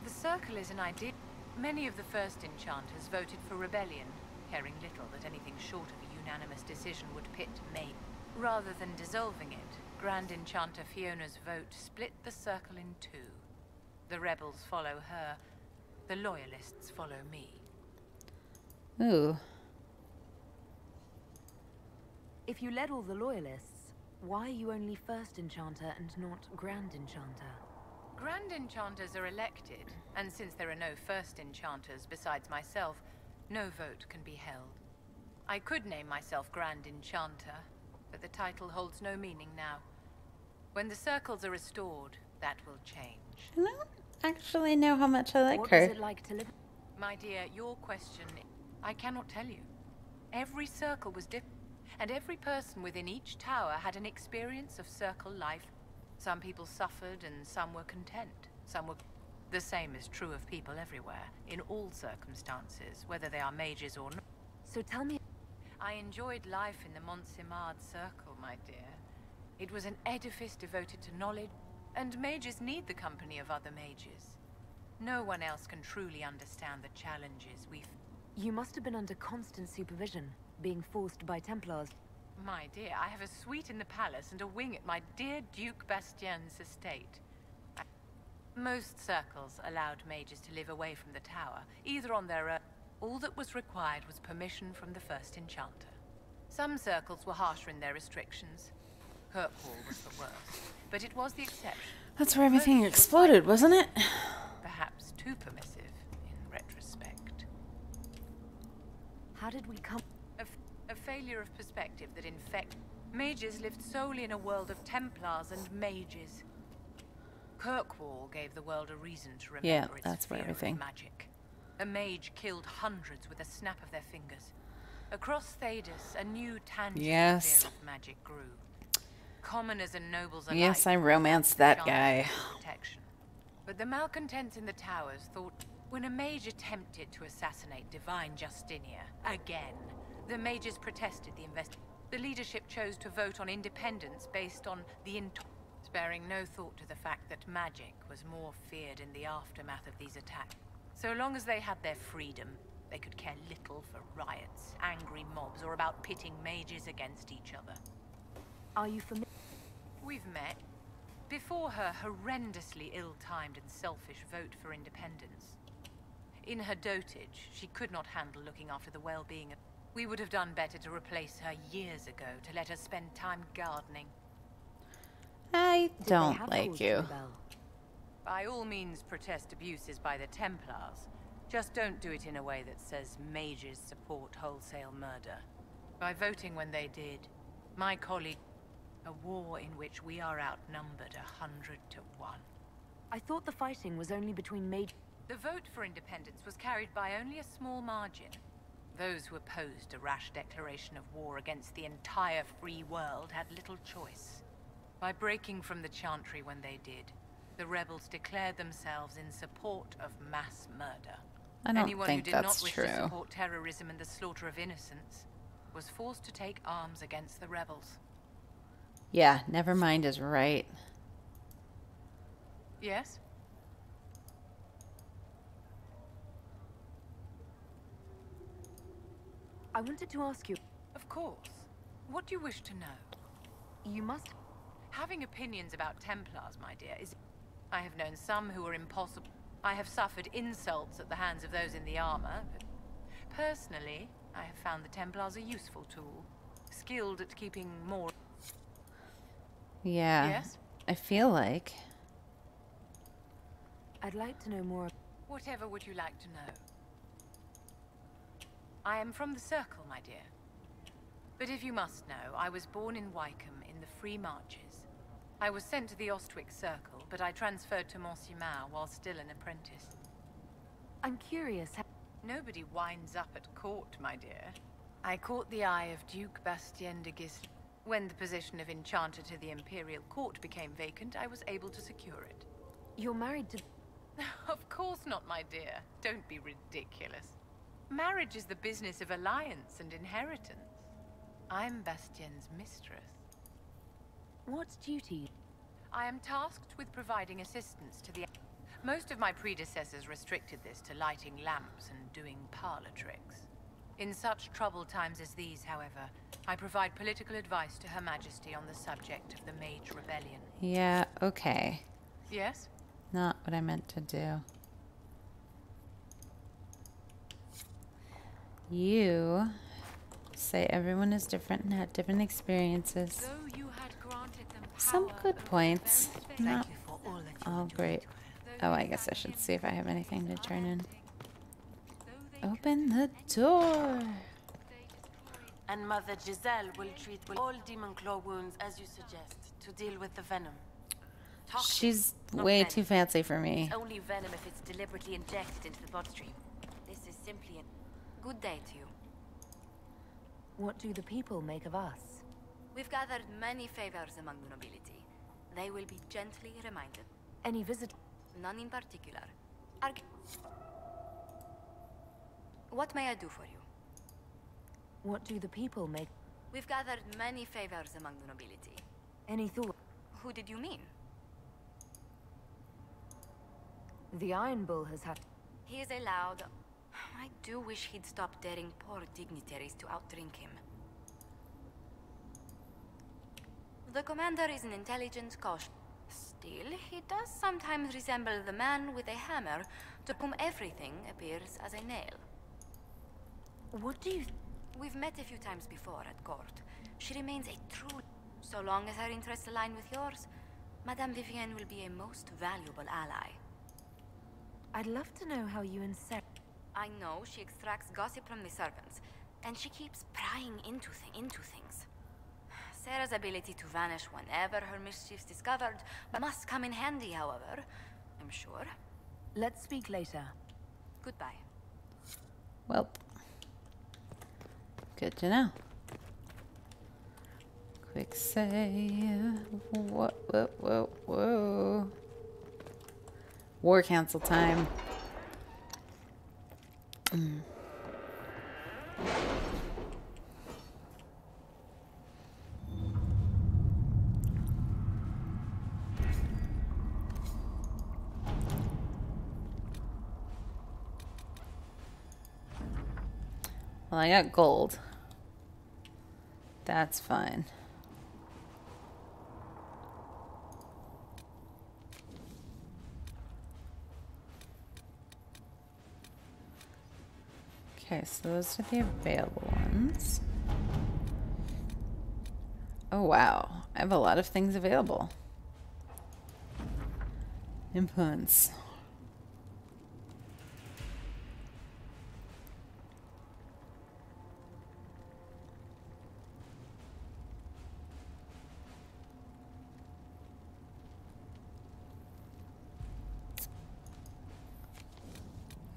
The Circle is an idea. Many of the first enchanters voted for rebellion, caring little that anything short of a unanimous decision would pit May. Rather than dissolving it, Grand Enchanter Fiona's vote split the Circle in two. The rebels follow her. The loyalists follow me. Ooh. If you led all the loyalists, why are you only First Enchanter and not Grand Enchanter? Grand Enchanters are elected, and since there are no First Enchanters besides myself, no vote can be held. I could name myself Grand Enchanter, but the title holds no meaning now. When the circles are restored, that will change. I don't actually know how much I like What her. is it like to live? My dear, your question, I cannot tell you. Every circle was different, and every person within each tower had an experience of circle life. Some people suffered and some were content. Some were... The same is true of people everywhere, in all circumstances, whether they are mages or not. So tell me... I enjoyed life in the Montsimard Circle, my dear. It was an edifice devoted to knowledge, and mages need the company of other mages. No one else can truly understand the challenges we... You must have been under constant supervision, being forced by Templars. My dear, I have a suite in the palace and a wing at my dear Duke Bastien's estate. Most circles allowed mages to live away from the tower, either on their own. All that was required was permission from the First Enchanter. Some circles were harsher in their restrictions. Kirkwall was the worst, but it was the exception. That's where everything exploded, wasn't it? Perhaps too permissive in retrospect. How did we come... A failure of perspective that infected... Mages lived solely in a world of Templars and mages. Kirkwall gave the world a reason to remember its fear of magic. A mage killed hundreds with a snap of their fingers. Across Thedas, a new tangible fear of magic grew. Commoners and nobles alike... Yes, I romanced that guy. Protection. But the malcontents in the towers thought... When a mage attempted to assassinate Divine Justinia, again, the mages protested the investigation. The leadership chose to vote on independence based on the sparing no thought to the fact that magic was more feared in the aftermath of these attacks. So long as they had their freedom, they could care little for riots, angry mobs, or about pitting mages against each other. Are you familiar? We've met. Before her horrendously ill-timed and selfish vote for independence. In her dotage, she could not handle looking after the well-being of... We would have done better to replace her years ago, to let her spend time gardening. I don't like you. By all means, protest abuses by the Templars. Just don't do it in a way that says mages support wholesale murder. By voting when they did, my colleague, a war in which we are outnumbered 100 to 1. I thought the fighting was only between mages. The vote for independence was carried by only a small margin. Those who opposed a rash declaration of war against the entire free world had little choice. By breaking from the Chantry when they did, the rebels declared themselves in support of mass murder. I don't Anyone think who did that's not wish true. to support terrorism and the slaughter of innocents was forced to take arms against the rebels. Yeah, never mind is right. Yes? I wanted to ask you. Of course. What do you wish to know? You must. Having opinions about Templars, my dear, is... I have known some who are impossible. I have suffered insults at the hands of those in the armor, but personally, I have found the Templars a useful tool, skilled at keeping more... Yeah. Yes? I feel like. I'd like to know more. Whatever would you like to know? I am from the Circle, my dear. But if you must know, I was born in Wycombe in the Free Marches. I was sent to the Ostwick Circle, but I transferred to Monsignor while still an apprentice. I'm curious. Nobody winds up at court, my dear. I caught the eye of Duke Bastien de Gis. When the position of Enchanter to the Imperial Court became vacant, I was able to secure it. You're married to... Of course not, my dear. Don't be ridiculous. Marriage is the business of alliance and inheritance. I'm Bastien's mistress. What duty? I am tasked with providing assistance to the... Most of my predecessors restricted this to lighting lamps and doing parlor tricks. In such troubled times as these, however, I provide political advice to Her Majesty on the subject of the Mage Rebellion. Yeah, okay. Yes? Not what I meant to do. You say everyone is different and had different experiences. Some good points. Not all great. Oh, I guess I should see if I have anything to turn in. Open the door. And Mother Giselle will treat all demon claw wounds as you suggest to deal with the venom. She's way too fancy for me. It's only venom if it's deliberately injected into the bloodstream. This is simply a good day to you. What do the people make of us? We've gathered many favors among the nobility. They will be gently reminded. Any visit? None in particular. What may I do for you? What do the people make? We've gathered many favors among the nobility. Any thought? Who did you mean? The Iron Bull has had... He is allowed... I do wish he'd stop daring poor dignitaries to outdrink him. The commander is an intelligent, cautious... Still, he does sometimes resemble the man with a hammer to whom everything appears as a nail. What do you... We've met a few times before at court. She remains a true... So long as her interests align with yours, Madame Vivienne will be a most valuable ally. I'd love to know how you and Sarah... I know she extracts gossip from the servants, and she keeps prying into things. Sarah's ability to vanish whenever her mischief's discovered must come in handy, however, I'm sure. Let's speak later. Goodbye. Well, good to know. Quick save. Whoa. War council time. Well, I got gold. That's fine. Okay, so those are the available ones. Oh, wow. I have a lot of things available. Influence.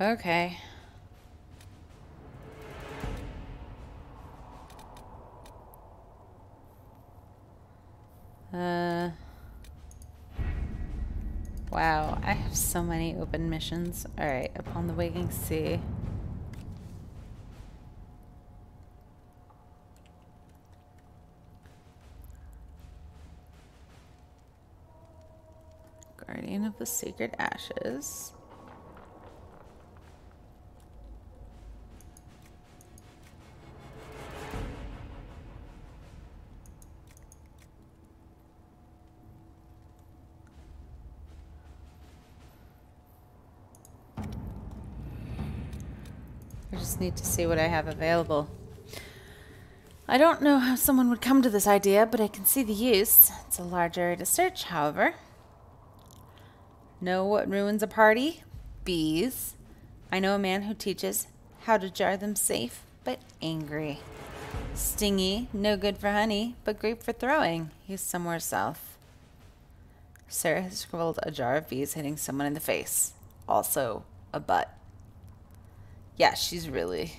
Okay. Wow, I have so many open missions. Alright, upon the waking sea. Guardian of the Sacred Ashes. I just need to see what I have available. I don't know how someone would come to this idea, but I can see the use. It's a large area to search, however. Know what ruins a party? Bees. I know a man who teaches how to jar them safe, but angry. Stingy, no good for honey, but great for throwing. He's somewhere south. Sarah has scribbled a jar of bees hitting someone in the face. Also, a butt. Yeah, she's really...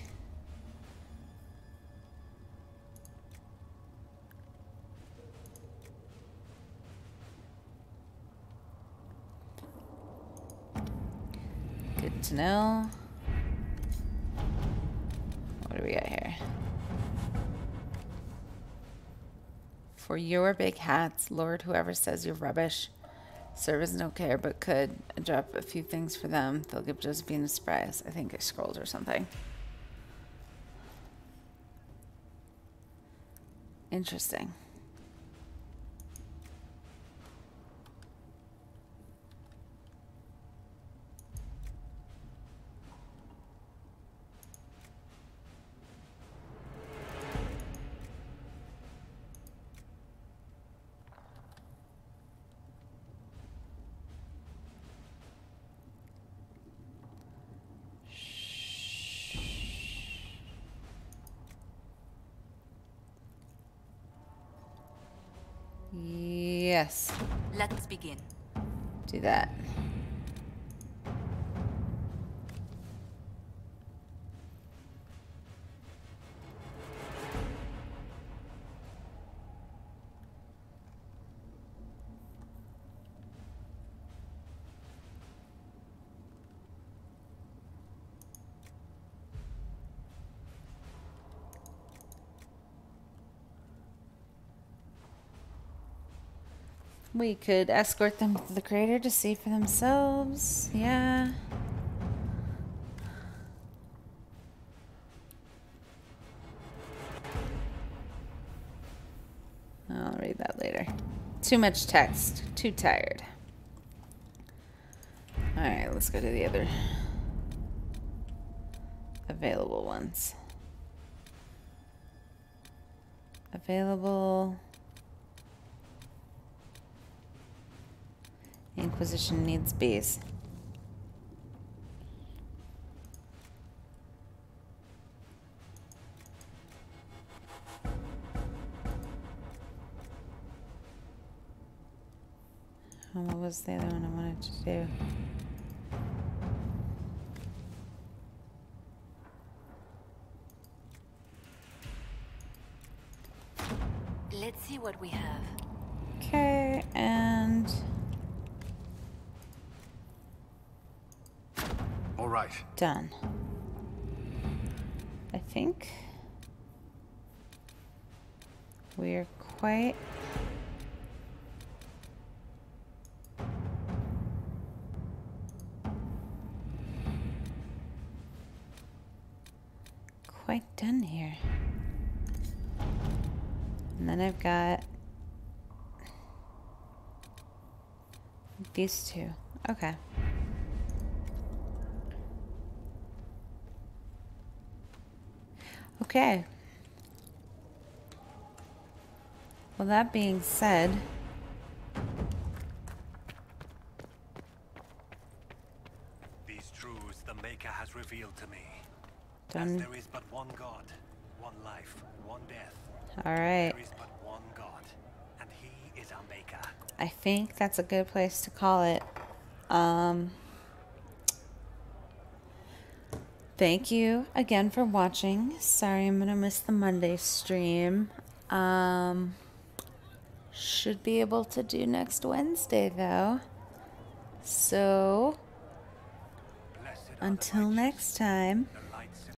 Good to know. What do we got here? For your big hats, Lord, whoever says you're rubbish. Service no care, but could drop a few things for them. They'll give Josephine a surprise. I think I scrolled or something. Interesting. Yes. Let's begin. Do that. We could escort them to the crater to see for themselves. Yeah. I'll read that later. Too much text. Too tired. Alright, let's go to the other available ones. Available... Inquisition needs bees. What was the other one I wanted to do? Let's see what we have. Okay, and... All right. Done. I think we're quite done here. And then I've got these two. Okay. Okay. Well, that being said, revealed to me. Done. As there is but one God, one life, one death. All right. There is but one God, and he is our maker. I think that's a good place to call it. Thank you again for watching. Sorry I'm gonna miss the Monday stream. Should be able to do next Wednesday though. So until next time.